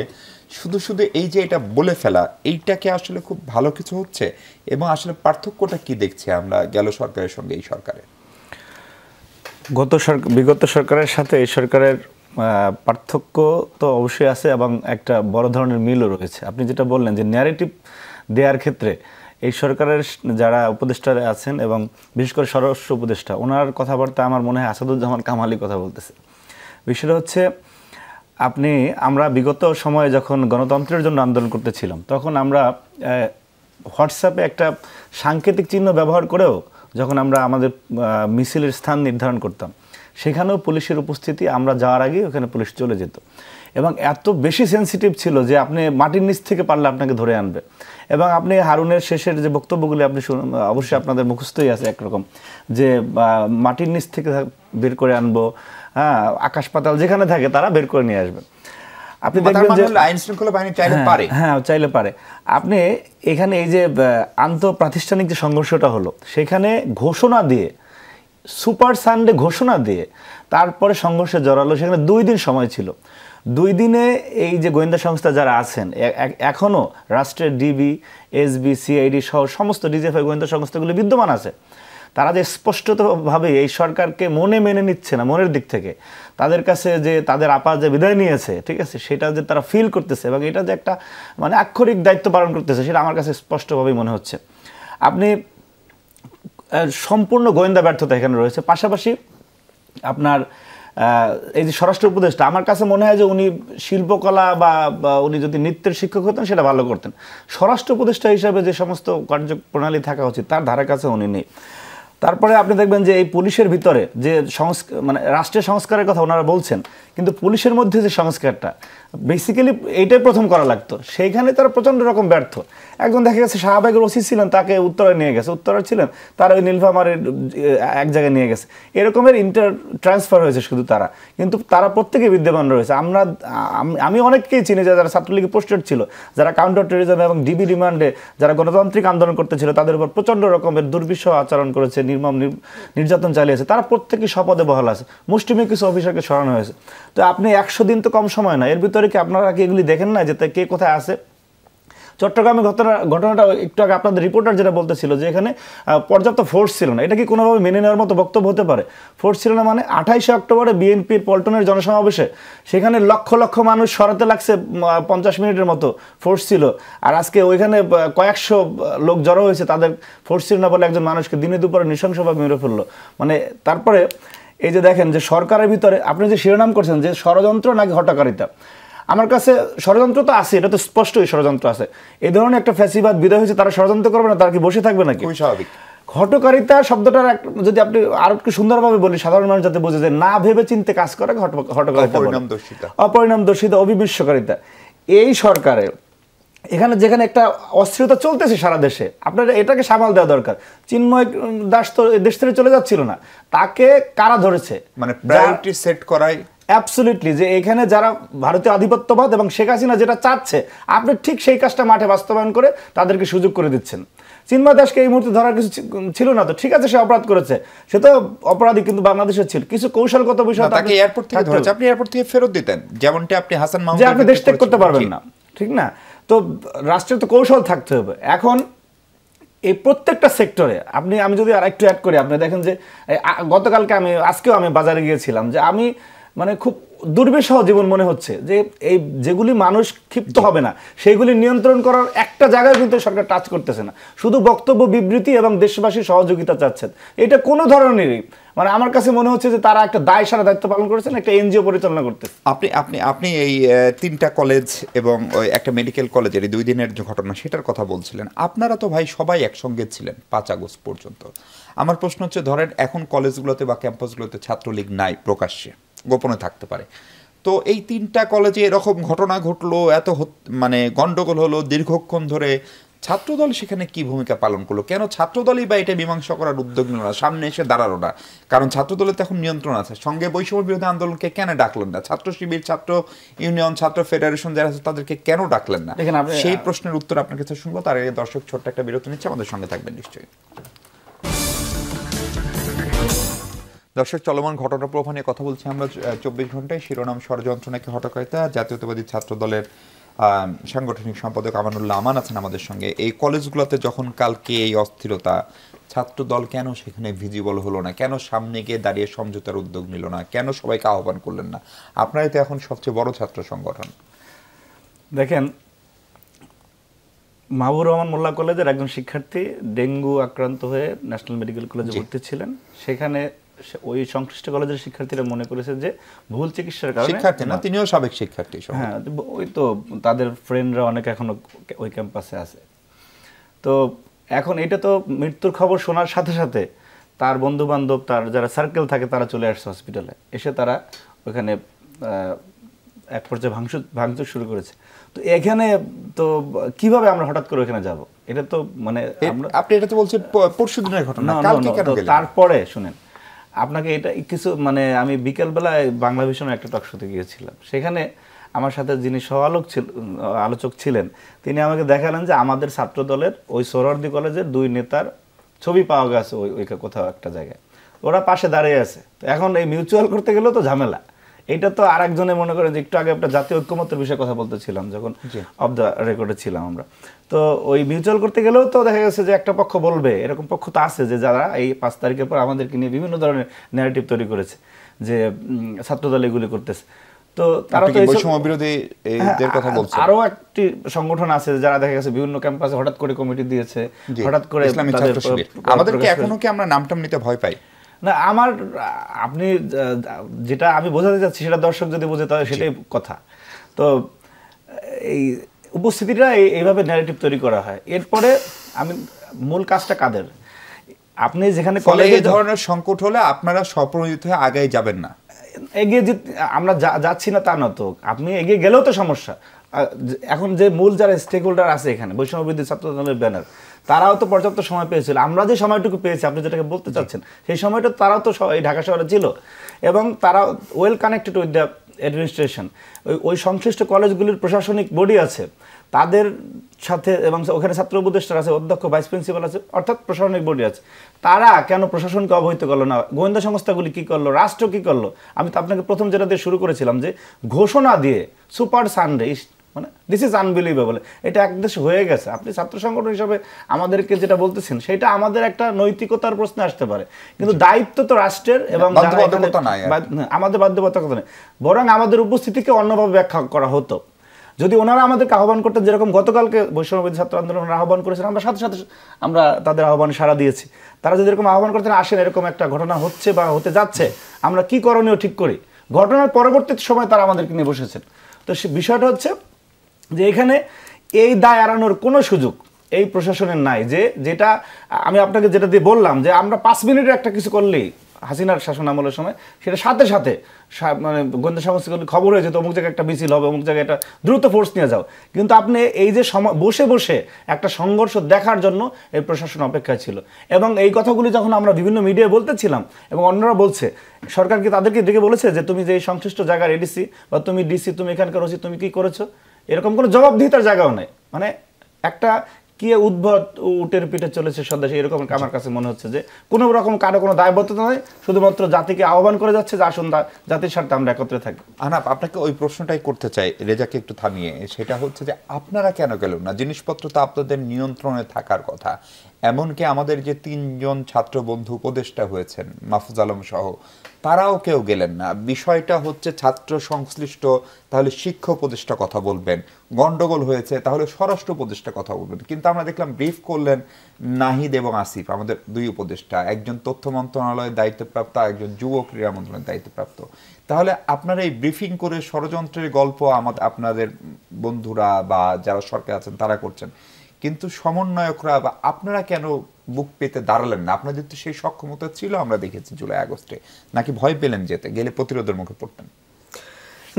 শুধু এই যে এটা বলে ফেলা, এইটাকে আসলে খুব ভালো কিছু হচ্ছে? এবং আসলে পার্থক্যটা কি দেখছি আমরা গেল সরকারের সঙ্গে এই সরকারের? বিগত সরকারের সাথে এই সরকারের পার্থক্য তো অবশ্যই আছে, এবং একটা বড় ধরনের মিলও রয়েছে। আপনি যেটা বললেন যে ন্যারেটিভ দেওয়ার ক্ষেত্রে এই সরকারের যারা উপদেষ্টারা আছেন, এবং বিশেষ করে স্বরাষ্ট্র উপদেষ্টা, ওনার কথাবার্তা আমার মনে হয় আসাদুজ্জামান কামালি কথা বলতেছে। বিষয়টা হচ্ছে, আমরা বিগত সময়ে যখন গণতন্ত্রের জন্য আন্দোলন করতেছিলাম, তখন আমরা হোয়াটসঅ্যাপে একটা সাংকেতিক চিহ্ন ব্যবহার করেও যখন আমরা আমাদের মিছিলের স্থান নির্ধারণ করতাম, সেখানেও পুলিশের উপস্থিতি, আমরা যাওয়ার আগে ওখানে পুলিশ চলে যেত। এবং এত বেশি সেন্সিটিভ ছিল যে আপনি মাটির নিচ থেকে পারলে আপনাকে ধরে আনবে। এবং আপনি হারুনের শেষের যে বক্তব্যগুলি আপনি অবশ্যই আপনাদের মুখস্থই আছে একরকম, যে মাটির নিচ থেকে বের করে আনবো, হ্যাঁ, আকাশ পাতাল যেখানে থাকে তারা বের করে নিয়ে আসবে। আপনি তার দেখবেন মানে যে হলো আইন শৃঙ্খলা বাহিনী চাইলে পারে। হ্যাঁ চাইলে পারে। আপনি এখানে এই যে আন্তঃপ্রাতিষ্ঠানিক যে সংঘর্ষটা হলো, সেখানে ঘোষণা দিয়ে, সুপার সানডে ঘোষণা দিয়ে তারপরে সংঘর্ষে জড়ালো। সেখানে 2 দিন সময় ছিল। 2 দিনে এই যে গোয়েন্দা সংস্থা যারা আছেন, এখনো রাষ্ট্রের ডিবি, এসবি, সিআইডি সহ সমস্ত ডিজিএফআই গোয়েন্দা সংস্থাগুলো বিদ্যমান আছে। তারা যে স্পষ্টতভাবে এই সরকারকে মেনে নিচ্ছে না, মনের দিক থেকে তাদের কাছে যে তাদের আপা যে বিদায় নিয়েছে, ঠিক আছে, সেটা যে তারা ফিল করতেছে এবং এটা যে একটা মানে আক্ষরিক দায়িত্ব পালন করতেছে, সেটা আমার কাছে স্পষ্টভাবেই মনে হচ্ছে। আপনি সম্পূর্ণ গোয়েন্দা ব্যর্থতা এখানে রয়েছে। পাশাপাশি আপনার এই যে স্বরাষ্ট্র উপদেষ্টা, আমার কাছে মনে হয় যে উনি শিল্পকলা বা উনি যদি নৃত্যের শিক্ষক হতেন সেটা ভালো করতেন। স্বরাষ্ট্র উপদেষ্টা হিসাবে যে সমস্ত কার্যপ্রণালী থাকা উচিত তার ধারে কাছে উনি নেই। তারপরে আপনি দেখবেন যে এই পুলিশের ভিতরে যে মানে রাষ্ট্রের সংস্কারের কথা ওনারা বলছেন, কিন্তু পুলিশের মধ্যে যে সংস্কারটা বেসিক্যালি এইটাই প্রথম করা লাগতো, সেইখানে তারা প্রচণ্ড রকম ব্যর্থ। একজন দেখা গেছে শাহবাগের ওসি ছিলেন, তাকে উত্তরায় নিয়ে গেছে, উত্তরায় ছিলেন তারা ওই নীলফামারের এক জায়গায় নিয়ে গেছে, এরকমের ট্রান্সফার হয়েছে শুধু তারা, কিন্তু তারা প্রত্যেকে বিদ্যমান রয়েছে। আমি অনেককেই চিনি যারা ছাত্রলীগে পোস্টেড ছিল, যারা কাউন্টার টেরোরিজম এবং ডিবি রিমান্ডে যারা গণতান্ত্রিক আন্দোলন করতেছিল, তাদের উপর প্রচণ্ড রকমের দুর্বিষহ আচরণ করেছে, নির্মম নির্যাতন চালিয়েছে, তারা প্রত্যেকে শপথে বহাল আছে। মুষ্টিমেয় কিছু অফিসারকে সরানো হয়েছে। তো আপনি 100 দিন তো কম সময় না, এর ভিতরে কি আপনারা কি এগুলি দেখেন না যে কে কোথায় আছে? চট্টগ্রামে ঘটনাটা একটু আগে আপনাদের রিপোর্টার যেটা বলতেছিল যে এখানে পর্যাপ্ত ফোর্স ছিল না, এটা কি কোনোভাবে মেনে নেওয়ার মতো বক্তব্য হতে পারে? ফোর্স ছিল না মানে 28 অক্টোবরে বিএনপির পল্টনের জনসমাবেশে সেখানে লক্ষ লক্ষ মানুষ সরাতে লাগছে 50 মিনিটের মতো, ফোর্স ছিল। আর আজকে ওইখানে কয়েকশো লোক জড়ো হয়েছে, তাদের ফোর্স ছিল না বলে একজন মানুষকে দিনে দুপুরে নৃশংসভাবে মেরে ফেললো। মানে তারপরে এই যে দেখেন যে সরকারের ভিতরে আপনি যে শিরোনাম করছেন যে ষড়যন্ত্র নাকি হটকারিতা, আমার কাছে ষড়যন্ত্র তো আছে, এটা তো স্পষ্টই ষড়যন্ত্র আছে। এই ধরনের একটা ফ্যাসিবাদ বিদায় হয়েছে, তারা ষড়যন্ত্র করবে না? তারা কি বসে থাকবে নাকি? খুবই স্বাভাবিক। হটকারিতা শব্দটার যদি আপনি আরো একটু সুন্দরভাবে বলি, সাধারণ মানুষ যাতে বোঝে যে না ভেবে চিন্তে কাজ করে হটকারিতা, অপরিণামদর্শিতা, অবিমৃষ্যকারিতা। এই সরকারে এখানে যেখানে একটা অস্থিরতা চলতেছে সারা দেশে, আপনার এটাকে সামাল দেওয়া দরকার। চিন্ময় দাস তো দেশ থেকে চলে যাচ্ছিল না, তাকে কারা ধরেছে? মানে প্রায়োরিটি সেট করাই অ্যাবসলিউটলি, যে এখানে যারা ভারতীয় আধিপত্যবাদ এবং শেখ হাসিনা যেটা চাচ্ছে, আপনি ঠিক সেই কাজটা মাঠে বাস্তবায়ন করে তাদেরকে সুযোগ করে দিচ্ছেন। চিন্ময় দাসকে এই মুহূর্তে ধরার কিছু ছিল না, তো ঠিক আছে সে অপরাধ করেছে, সে তো অপরাধী, কিন্তু বাংলাদেশের ছিল কিছু কৌশলগত বিষয়। তাকে এয়ারপোর্ট থেকে ধরেছে, আপনি এয়ারপোর্ট থেকে ফেরত দিতেন, যেমনটি আপনি হাসান মাহমুদ, যে আপনি দেশ ত্যাগ করতে পারবেন না, ঠিক না? তো রাষ্ট্রের তো কৌশল থাকতে হবে। এখন এই প্রত্যেকটা সেক্টরে আমি যদি আর একটু অ্যাড করি, আপনি দেখেন যে গতকালকে আজকেও আমি বাজারে গিয়েছিলাম, যে আমি মানে খুব দুর্বিষহ জীবন মনে হচ্ছে যে এই যেগুলি মানুষ ক্ষিপ্ত হবে না সেইগুলি নিয়ন্ত্রণ করার একটা জায়গায় কিন্তু সরকার টাচ করতেছে না, শুধু বক্তব্য বিবৃতি এবং দেশবাসীর সহযোগিতা চাচ্ছেন। এটা কোনো ধরনেরই মানে আমার কাছে মনে হচ্ছে যে তারা একটা দায় সারা দায়িত্ব পালন করেছেন, একটা এনজিও পরিচালনা করতেছে। আপনি এই 3টা কলেজ এবং একটা মেডিকেল কলেজের এই 2 দিনের যে ঘটনা সেটার কথা বলছিলেন, আপনারা তো ভাই সবাই একসঙ্গে ছিলেন 5 আগস্ট পর্যন্ত। আমার প্রশ্ন হচ্ছে, ধরেন এখন কলেজগুলোতে বা ক্যাম্পাসগুলোতে ছাত্রলীগ নাই, প্রকাশ্যে গোপনে থাকতে পারে, তো এই 3টা কলেজে এরকম ঘটনা ঘটলো, এত মানে গন্ডগোল হলো দীর্ঘক্ষণ ধরে, ছাত্রদল সেখানে কি ভূমিকা পালন করলো? কেন ছাত্রদলই বা এটা মীমাংসা করার উদ্যোগ নিল না, সামনে এসে দাঁড়ালো না? কারণ ছাত্রদলের তো এখন নিয়ন্ত্রণ আছে। সঙ্গে বৈষম্য বিরোধী আন্দোলনকে কেন ডাকলেন না? ছাত্র শিবির, ছাত্র ইউনিয়ন, ছাত্র ফেডারেশন যারা আছে তাদেরকে কেন ডাকলেন না? সেই প্রশ্নের উত্তর আপনার কাছে শুনবো। তার আগে দর্শক ছোট্ট একটা বিরতি নিচ্ছে, আমাদের সঙ্গে থাকবেন নিশ্চয়ই। দর্শক, চলমান ঘটনা প্রবাহ নিয়ে কথা বলছি আমরা 24 ঘন্টায়। শিরোনাম ষড়যন্ত্র নাকি হটকারিতা। জাতীয়তাবাদী ছাত্র দলের সাংগঠনিক সম্পাদক আমানুল্লাহ আমান আছেন আমাদের সঙ্গে। এই কলেজগুলোতে যখন কালকে এই অস্থিরতা, ছাত্র দল কেন সেখানে ভিজিবল হলো না? কেন সামনে গিয়ে দাঁড়িয়ে সমঝোতার উদ্যোগ নিল না? কেন সবাইকে আহ্বান করলেন না? আপনারাই তো এখন সবচেয়ে বড় ছাত্র সংগঠন। দেখেন, মাহবুর রহমান মোল্লা কলেজের একজন শিক্ষার্থী ডেঙ্গু আক্রান্ত হয়ে ন্যাশনাল মেডিকেল কলেজে ভর্তি ছিলেন। সেখানে ওই সংশ্লিষ্ট কলেজের শিক্ষার্থীরা মনে করেছে যে ভুল চিকিৎসার কারণে, শিক্ষার্থী না, তিনিও সাবেক শিক্ষার্থী, হ্যাঁ ওই তো তাদের ফ্রেন্ডরা অনেক এখনো ওই ক্যাম্পাসে আছে। তো এখন এটা তো মৃত্যুর খবর শোনার সাথে সাথে তার বন্ধু বান্ধব, তার যারা সার্কেল থাকে তারা চলে আসছে হসপিটালে। এসে তারা ওখানে এক পর্যায়ে ভাঙচুর শুরু করেছে। তো এখানে তো কিভাবে আমরা হঠাৎ করে ওখানে যাব? এটা তো মানে আপনি এটা তো বলছেন পরশুদিনের ঘটনা, কালকে কেন গেলেন? তারপরে শুনেন, আপনাকে এটা কিছু মানে আমি বিকেলবেলায় বাংলা ভিশনে একটা টক শোতে গিয়েছিলাম, সেখানে আমার সাথে যিনি আলোচক ছিলেন তিনি আমাকে দেখালেন যে আমাদের ছাত্র দলের ওই সোহরাওয়ার্দী কলেজের 2 নেতার ছবি পাওয়া গেছে ওই কোথাও একটা জায়গায়, ওরা পাশে দাঁড়িয়ে আছে। তো এখন এই মিউচুয়াল করতে গেলেও তো ঝামেলা। এটা তো আরেকজনে মনে করেন যে একটু আগে একটা জাতীয় ঐক্যমত্যের বিষয়ে কথা বলতেছিলাম যখন অফ দ্য রেকর্ডে ছিলাম আমরা, তো ওই মিউচুয়াল করতে গেলেও তো দেখা গেছে যে একটা পক্ষ বলবে, এরকম পক্ষ তো আছে যে যারা এই 5 তারিখের পর আমাদেরকে নিয়ে বিভিন্ন ধরনের ন্যারেটিভ তৈরি করেছে যে ছাত্রদল এগুলি করতেছে। তো তারা তো বৈষম্য বিরোধী এদের কথা বলছে। আরো একটি সংগঠন আছে যারা দেখা গেছে বিভিন্ন ক্যাম্পাসে হঠাৎ করে কমিটি দিয়েছে, হঠাৎ করে ইসলামী ছাত্র শিবির। আমাদেরকে এখনো কি আমরা নামটাম নিতে ভয় পাই? না, আপনি যেটা আমি বোঝাতে চাচ্ছি সেটা দর্শক যদি বোঝে তাহলে সেটাই কথা। তো এই উপস্থিতিটা এইভাবে ন্যারেটিভ তৈরি করা হয়। এরপরে আমি মূল কাজটা কাদের, আপনি যেখানে কলেজে এই ধরনের সংকট হলে আপনারা স্বপ্রণোদিত হয়ে আগে যাবেন না, এগিয়ে আমরা যাচ্ছি না তা না, তো আপনি এগিয়ে গেলেও তো সমস্যা। এখন যে মূল যারা স্টেক হোল্ডার আছে এখানে বৈষম্য বিরোধী ছাত্র দলের ব্যানার, তারাও তো পর্যাপ্ত সময় পেয়েছিল। আমরা যে সময়টুকু পেয়েছি আপনি যেটাকে বলতে চাচ্ছেন সেই সময়টা তারাও তো এই ঢাকা শহরে ছিল এবং তারা well connected with the administration. ওই সংশ্লিষ্ট কলেজগুলির প্রশাসনিক বডি আছে তাদের সাথে, এবং ওখানে ছাত্র উপদেষ্টা আছে, অধ্যক্ষ, ভাইস প্রিন্সিপাল আছে, অর্থাৎ প্রশাসনিক বডি আছে। তারা কেন প্রশাসনকে অবহিত করলো না? গোয়েন্দা সংস্থাগুলি কি করলো? রাষ্ট্র কি করলো? আমি তো আপনাকে প্রথম যেটা দিয়ে শুরু করেছিলাম যে ঘোষণা দিয়ে সুপার সানডে, মানে দিস ইজ আনবিলিভেবল, এটা এক দেশ হয়ে গেছে। আপনি ছাত্র সংগঠন হিসাবে আমাদেরকে যেটা বলতেছেন সেটা আমাদের একটা নৈতিকতার প্রশ্নে আসতে পারে, কিন্তু দায়িত্ব তো রাষ্ট্রের এবং আমাদের বাধ্যবাধকতা নেই, বরং আমাদের উপস্থিতিকে অন্যভাবে ব্যাখ্যা করা হতো। যদি ওনারা আমাদেরকে আহ্বান করতেন, যেরকম গতকালকে বৈষম্যবিরোধী ছাত্র আন্দোলনের আহ্বান করেছেন, আমরা সাথে সাথে আমরা তাদের আহ্বানে সাড়া দিয়েছি। তারা যদি এরকম আহ্বান করতেন, আসেন এরকম একটা ঘটনা হচ্ছে বা হতে যাচ্ছে, আমরা কি করণীয় ঠিক করি, ঘটনার পরবর্তী সময় তারা আমাদেরকে নিয়ে বসেছেন। তো বিষয়টা হচ্ছে যে এখানে এই দায় এড়ানোর কোনো সুযোগ এই প্রশাসনের নাই। যেটা আমি আপনাকে যেটা দিয়ে বললাম যে আমরা 5 মিনিটের একটা কিছু করলেই হাসিনার শাসন আমলের সময় সেটা সাথে সাথে মানে গোয়েন্দা সংস্থাগুলি খবর হয়ে যেত অমুক জায়গায় একটা মিছিল হবে, অমুক জায়গায় একটা দ্রুত ফোর্স নিয়ে যাও। কিন্তু আপনি এই যে বসে বসে একটা সংঘর্ষ দেখার জন্য এই প্রশাসন অপেক্ষায় ছিল, এবং এই কথাগুলি যখন আমরা বিভিন্ন মিডিয়ায় বলতেছিলাম এবং অন্যরা বলছে, সরকার কি তাদেরকে ডেকে বলেছে যে তুমি যে এই সংশ্লিষ্ট জায়গার এডিসি বা তুমি ডিসি, তুমি এখানকার ওসি, তুমি কি করেছো? এরকম কোনো জবাবদিহিতার জায়গাও নেই। মানে একটা কি উদ্ভট উটের পিঠে চলেছে সন্দেশ, এরকম আমার কাছে মনে হচ্ছে যে কোনো রকম কারো কোনো দায়বদ্ধতা নয়, শুধুমাত্র জাতিকে আহ্বান করে যাচ্ছে যে আসুন জাতির স্বার্থে আমরা একত্রে থাকি। আনাপ, আপনাকে ওই প্রশ্নটাই করতে চাই রেজাকে একটু থামিয়ে, সেটা হচ্ছে যে আপনারা কেন গেলেন না? জিনিসপত্র তো আপনাদের নিয়ন্ত্রণে থাকার কথা। এমনকি আমাদের যে 3 জন ছাত্র বন্ধু উপদেষ্টা হয়েছেন মাহফুজ আলম সহ, তারাও কেউ গেলেন না। বিষয়টা হচ্ছে ছাত্র সংশ্লিষ্ট, তাহলে শিক্ষা উপদেষ্টা কথা বলবেন, গন্ডগোল হয়েছে তাহলে স্বরাষ্ট্র উপদেষ্টা কথা বলবেন। কিন্তু আমরা দেখলাম ব্রিফ করলেন নাহিদ এবং আসিফ, আমাদের 2 উপদেষ্টা, একজন তথ্য মন্ত্রণালয়ের দায়িত্বপ্রাপ্ত, একজন যুব ক্রীড়া মন্ত্রণালয়ের দায়িত্বপ্রাপ্ত। তাহলে আপনারা এই ব্রিফিং করে ষড়যন্ত্রের গল্প আপনাদের বন্ধুরা বা যারা সরকার আছেন তারা করছেন, কিন্তু সমন্বয়করা বা আপনারা কেন বুক পেতে দাঁড়ালেন না? আপনাদের তো সেই সক্ষমতা ছিল, আমরা দেখেছি জুলাই আগস্টে। নাকি ভয় পেলেন যেতে গেলে প্রতিরোধের মুখে পড়তেন?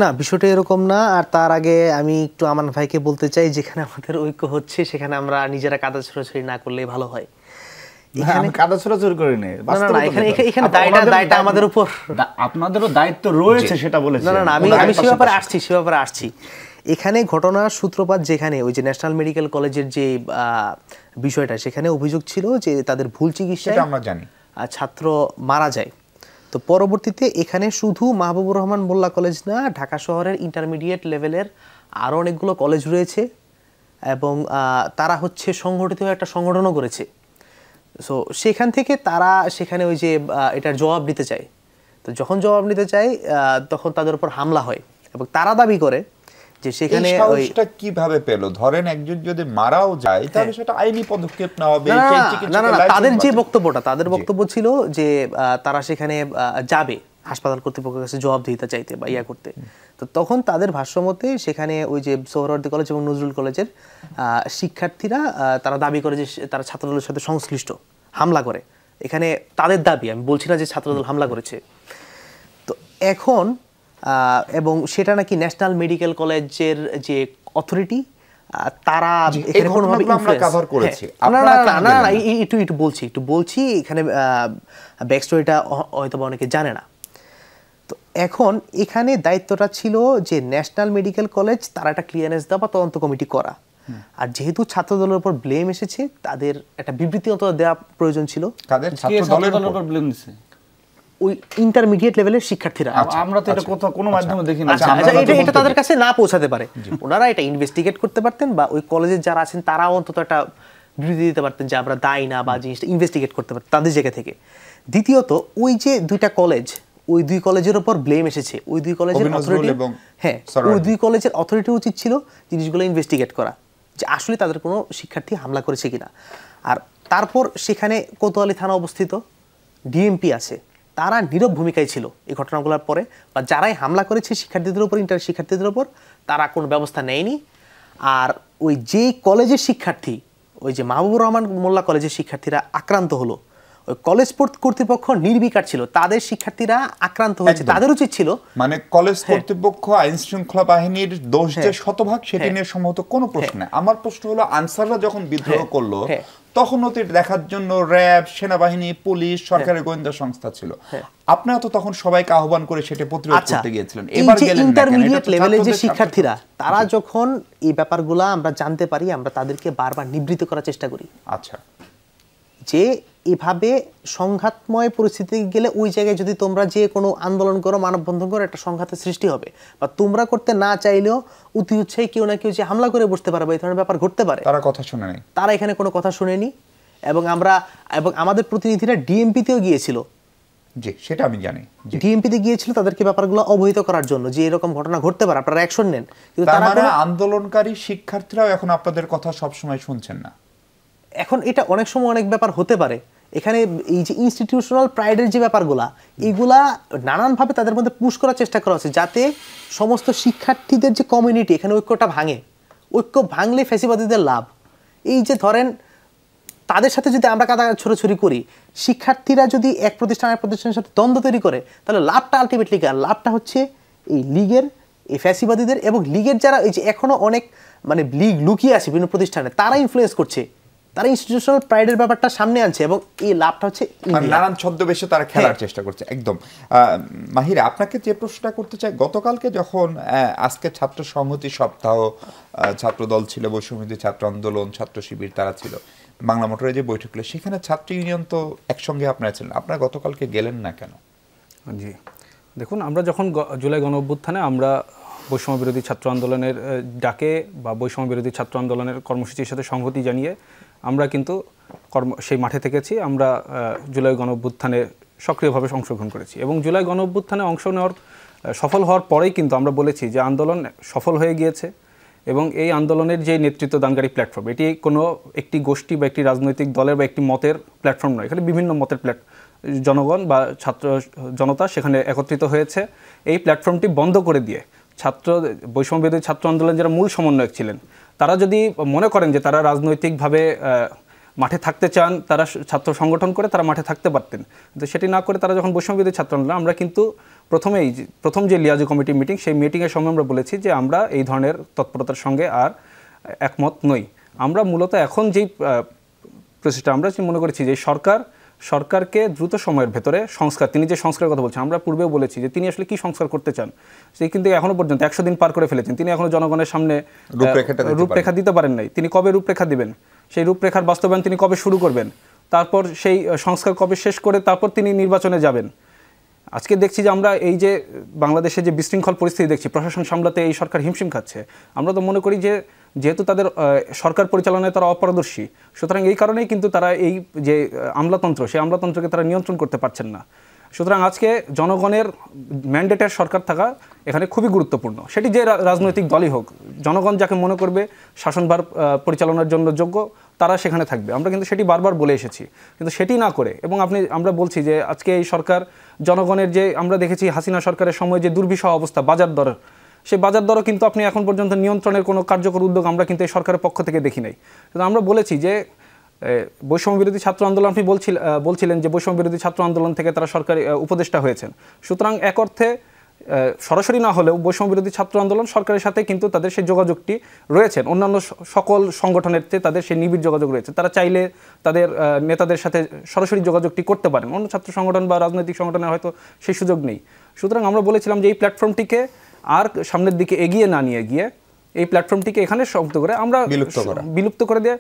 না, বিষয়টা এরকম না। আর তার আগে আমি একটু আমান ভাইকে বলতে চাই, যেখানে আমাদের ঐক্য হচ্ছে সেখানে আমরা নিজেরা কাদা ছোড়াছুড়ি না করলেই ভালো হয়। এখানে কাদা ছোড়াছুড়ি করি না, এখানে দায়টা আমাদের উপর, আপনাদেরও দায়িত্ব রয়েছে সেটা বলেছি। না, আমি সে ব্যাপারে আসছি। এখানে ঘটনার সূত্রপাত যেখানে ওই যে ন্যাশনাল মেডিকেল কলেজের যে বিষয়টা, সেখানে অভিযোগ ছিল যে তাদের ভুল চিকিৎসায় আমরা জানি ছাত্র মারা যায়। তো পরবর্তীতে এখানে শুধু মাহবুবুর রহমান মোল্লা কলেজ না, ঢাকা শহরের ইন্টারমিডিয়েট লেভেলের আরও অনেকগুলো কলেজ রয়েছে এবং তারা হচ্ছে সংগঠিত হয়ে একটা সংগঠনও করেছে। সো সেখান থেকে তারা সেখানে ওই যে এটার জবাব নিতে চায়। তো যখন জবাব নিতে চায় তখন তাদের উপর হামলা হয় এবং তারা দাবি করে যে সেখানে ওইটা কিভাবে পেল? ধরেন একজন যদি মারাও যায় তাহলে সেটা আইনি পদক্ষেপ নেওয়া হবে। তাদের যে বক্তব্যটা, তাদের বক্তব্য ছিল যে তারা সেখানে যাবে হাসপাতাল কর্তৃপক্ষের কাছে জবাবদিহিতা চাইতে বা ইয়া করতে। তো তখন তাদের ভাষ্যমতে সেখানে ওই যে সোহরাওয়ার্দী কলেজ এবং নজরুল কলেজের শিক্ষার্থীরা তারা দাবি করে যে তারা ছাত্রদলের সাথে সংশ্লিষ্ট, হামলা করে। এখানে তাদের দাবি, আমি বলছি না যে ছাত্রদল হামলা করেছে। তো এখন এবং সেটা নাকি ন্যাশনাল মেডিকেল কলেজের যে অথরিটি তারা এখানে কোনোভাবে কভার করেছে। না, একটু বলছি এখানে ব্যাক স্টোরিটা হয়তো অনেকে জানে না। তো এখন এখানে দায়িত্বটা ছিল যে ন্যাশনাল মেডিকেল কলেজ তারা একটা ক্লিয়ারেন্স দেওয়া বা তদন্ত কমিটি করা, আর যেহেতু ছাত্র দলের উপর ব্লেম এসেছে তাদের একটা বিবৃতি অন্তত দেওয়া প্রয়োজন ছিল। কাদের? ছাত্র দলের উপর ব্লেম দিছে? ওই ইন্টারমিডিয়েট লেভেলের শিক্ষার্থীরা। আমরা তো এটা কোথাও কোনো মাধ্যমে দেখি না। এটা তাদের কাছে না পৌঁছাতে পারে, ওনারা এটা ইনভেস্টিগেট করতে পারতেন বা ওই কলেজের যারা আছেন তারাও অন্তত একটা বিবৃতি দিতে পারতেন যে আমরা দায়ী না, বা জিনিসটা ইনভেস্টিগেট করতে পারতেন তাদের জায়গা থেকে। দ্বিতীয়ত ওই যে দুইটা কলেজ, ওই দুই কলেজের উপর ব্লেম এসেছে, ওই দুই কলেজের অথরিটি, হ্যাঁ ওই দুই কলেজের অথরিটি উচিত ছিল জিনিসগুলো ইনভেস্টিগেট করা যে আসলে তাদের কোনো শিক্ষার্থী হামলা করেছে কিনা। আর তারপর সেখানে কোতোয়ালি থানা অবস্থিত, ডিএমপি আছে, তারা নীরব ভূমিকায় ছিল এই ঘটনাগুলোর পরে, বা যারাই হামলা করেছে শিক্ষার্থীদের উপর, ইন্টার শিক্ষার্থীদের উপর, তারা কোনো ব্যবস্থা নেয়নি। আর ওই যেই কলেজের শিক্ষার্থী, ওই যে মাহবুবুর রহমান মোল্লা কলেজের শিক্ষার্থীরা আক্রান্ত হলো, ওই কলেজ কর্তৃপক্ষ নির্বিকার ছিল, তাদের শিক্ষার্থীরা আক্রান্ত হয়েছে, তাদের উচিত ছিল মানে কলেজ কর্তৃপক্ষ আইন শৃঙ্খলা বাহিনীর দোষ যে শতভাগ সেটি নিয়ে সম্ভবত কোনো প্রশ্ন নেই। আমার প্রশ্ন হলো আনসাররা যখন বিদ্রোহ করলো তখন ওদের দেখার জন্য র্যাব, সেনাবাহিনী, পুলিশ, সরকারি গোয়েন্দা সংস্থা ছিল, আপনারা তো তখন সবাইকে আহ্বান করে সেটা প্রতিরোধ করতে গিয়েছিলেন। এবার গেলেন ইন্টারমিডিয়েট লেভেলের যে শিক্ষার্থীরা, তারা যখন এই ব্যাপারগুলো আমরা জানতে পারি, আমরা তাদেরকে বারবার নিবৃত্ত করার চেষ্টা করি। আচ্ছা, যে এভাবে সংঘাতময় পরিস্থিতি গেলে ওই জায়গায় যদি তোমরা যে কোনো আন্দোলন করো, মানববন্ধন করো, একটা সংঘাতের সৃষ্টি হবে, বা তোমরা করতে না চাইলেও অতি উৎসাহী কেউ না কেউ যে হামলা করে বসতে পারে বা এই ধরনের ব্যাপার ঘটতে পারে, তারা কথা শুনেনি, তারা এখানে কোনো কথা শুনেনি। এবং আমাদের প্রতিনিধিরা ডিএমপিতেও গিয়েছিল, জি সেটা আমি জানি, ডিএমপিতে গিয়েছিল তাদেরকে ব্যাপারগুলো অবহিত করার জন্য যে এরকম ঘটনা ঘটতে পারে, আপনারা অ্যাকশন নেন। কিন্তু তার মানে আন্দোলনকারী শিক্ষার্থীরাও এখন আপনাদের কথা সবসময় শুনছেন না। এখন এটা অনেক সময় অনেক ব্যাপার হতে পারে, এখানে এই যে ইনস্টিটিউশনাল প্রাইডের যে ব্যাপারগুলা, এইগুলা নানানভাবে তাদের মধ্যে পুশ করার চেষ্টা করা হচ্ছে যাতে সমস্ত শিক্ষার্থীদের যে কমিউনিটি, এখানে ঐক্যটা ভাঙে। ঐক্য ভাঙলে ফ্যাসিবাদীদের লাভ। এই যে ধরেন তাদের সাথে যদি আমরা কাদা ছোড়াছুরি করি, শিক্ষার্থীরা যদি এক প্রতিষ্ঠানের সাথে দ্বন্দ্ব তৈরি করে, তাহলে লাভটা আলটিমেটলি কার? লাভটা হচ্ছে এই লীগের, এই ফ্যাসিবাদীদের, এবং লীগের যারা এই যে এখনো অনেক মানে লীগ লুকিয়ে আছে বিভিন্ন প্রতিষ্ঠানে, তারা ইনফ্লুয়েন্স করছে, তারা ইনস্টিটিউশনাল প্রাইডের ব্যাপারটা সামনে আনছে, এবং এই লাভটা হচ্ছে নানান ছদ্মবেশে তারা খেলার চেষ্টা করছে। একদম। মাহিরা, আপনাকে যে প্রশ্নটা করতে চাই, গতকালকে যখন আজকে ছাত্র সংহতি সপ্তাহ, ছাত্রদল ছিল, বৈষম্যবিরোধী ছাত্র আন্দোলন, ছাত্র শিবির তারা ছিল, বাংলা মোটরের যে বৈঠক হলো সেখানে ছাত্র ইউনিয়ন তো একসঙ্গে আপনারা ছিলেন, আপনারা গতকালকে গেলেন না কেন? জি দেখুন, আমরা যখন জুলাই গণ অভ্যুত্থানে আমরা বৈষম্য বিরোধী ছাত্র আন্দোলনের ডাকে বা বৈষম্য বিরোধী ছাত্র আন্দোলনের কর্মসূচির সাথে সংহতি জানিয়ে আমরা কিন্তু সেই মাঠে থেকেছি। আমরা জুলাই গণ অভ্যুত্থানে সক্রিয়ভাবে অংশগ্রহণ করেছি, এবং জুলাই গণ অভ্যুত্থানে অংশ নেওয়ার সফল হওয়ার পরেই কিন্তু আমরা বলেছি যে আন্দোলন সফল হয়ে গিয়েছে, এবং এই আন্দোলনের যে নেতৃত্ব দানকারী প্ল্যাটফর্ম, এটি কোনো একটি গোষ্ঠী বা একটি রাজনৈতিক দলের বা একটি মতের প্ল্যাটফর্ম নয়, এখানে বিভিন্ন মতের জনগণ বা ছাত্র জনতা সেখানে একত্রিত হয়েছে। এই প্ল্যাটফর্মটি বন্ধ করে দিয়ে বৈষম্য বিরোধী ছাত্র আন্দোলনের যারা মূল সমন্বয়ক ছিলেন, তারা যদি মনে করেন যে তারা রাজনৈতিকভাবে মাঠে থাকতে চান, তারা ছাত্র সংগঠন করে তারা মাঠে থাকতে পারতেন, কিন্তু সেটি না করে তারা যখন বৈষম্য বিরোধী ছাত্র আন্দোলন, আমরা কিন্তু প্রথম যে লিয়াজু কমিটি মিটিং, সেই মিটিংয়ের সময় আমরা বলেছি যে আমরা এই ধরনের তৎপরতার সঙ্গে আর একমত নই। আমরা মূলত এখন যেই প্রসেসটা আমরা মনে করেছি যে সরকারকে দ্রুত সময়ের ভেতরে সংস্কার, তিনি যে সংস্কারের কথা বলছেন, আমরা পূর্বেও বলেছি যে তিনি আসলে কি সংস্কার করতে চান, সেই কিন্তু এখনো পর্যন্ত 100 দিন পার করে ফেলেছেন, তিনি এখনো জনগণের সামনে রূপরেখা দিতে পারেন নাই। তিনি কবে রূপরেখা দিবেন, সেই রূপরেখার বাস্তবায়ন তিনি কবে শুরু করবেন, তারপর সেই সংস্কার কবে শেষ করে তারপর তিনি নির্বাচনে যাবেন। আজকে দেখছি যে আমরা এই যে বাংলাদেশে যে বিশৃঙ্খল পরিস্থিতি দেখছি, প্রশাসন সামলাতে এই সরকার হিমশিম খাচ্ছে। আমরা তো মনে করি যে যেহেতু তাদের সরকার পরিচালনায় তারা অপারদর্শী, সুতরাং এই কারণেই কিন্তু তারা এই যে আমলাতন্ত্র, সেই আমলাতন্ত্রকে তারা নিয়ন্ত্রণ করতে পারছেন না। সুতরাং আজকে জনগণের ম্যান্ডেটের সরকার থাকা এখানে খুবই গুরুত্বপূর্ণ। সেটি যে রাজনৈতিক দলই হোক, জনগণ যাকে মনে করবে শাসনভার পরিচালনার জন্য যোগ্য, তারা সেখানে থাকবে। আমরা কিন্তু সেটি বারবার বলে এসেছি, কিন্তু সেটি না করে, এবং আমরা বলছি যে আজকে এই সরকার জনগণের যে আমরা দেখেছি হাসিনা সরকারের সময় যে দুর্বিষহ অবস্থা বাজার দরের, সেই বাজার দরও কিন্তু আপনি এখন পর্যন্ত নিয়ন্ত্রণের কোনো কার্যকর উদ্যোগ আমরা কিন্তু এই সরকারের পক্ষ থেকে দেখি নাই। কিন্তু আমরা বলেছি যে বৈষম্য বিরোধী ছাত্র আন্দোলন, আপনি বলছিলেন যে বৈষম্য বিরোধী ছাত্র আন্দোলন থেকে তারা সরকারি উপদেষ্টা হয়েছেন, সুতরাং এক অর্থে সরাসরি না হলেও বৈষম্য বিরোধী ছাত্র আন্দোলন সরকারের সাথে কিন্তু তাদের সেই যোগাযোগটি রয়েছেন, অন্যান্য সকল সংগঠনের চেয়ে তাদের সেই নিবিড় যোগাযোগ রয়েছে। তারা চাইলে তাদের নেতাদের সাথে সরাসরি যোগাযোগটি করতে পারেন, অন্য ছাত্র সংগঠন বা রাজনৈতিক সংগঠনের হয়তো সেই সুযোগ নেই। সুতরাং আমরা বলেছিলাম যে এই প্ল্যাটফর্মটিকে আর সামনের দিকে এগিয়ে না নিয়ে গিয়ে এই প্ল্যাটফর্মটিকে এখানে সমাপ্ত করে আমরা বিলুপ্ত করে দিয়ে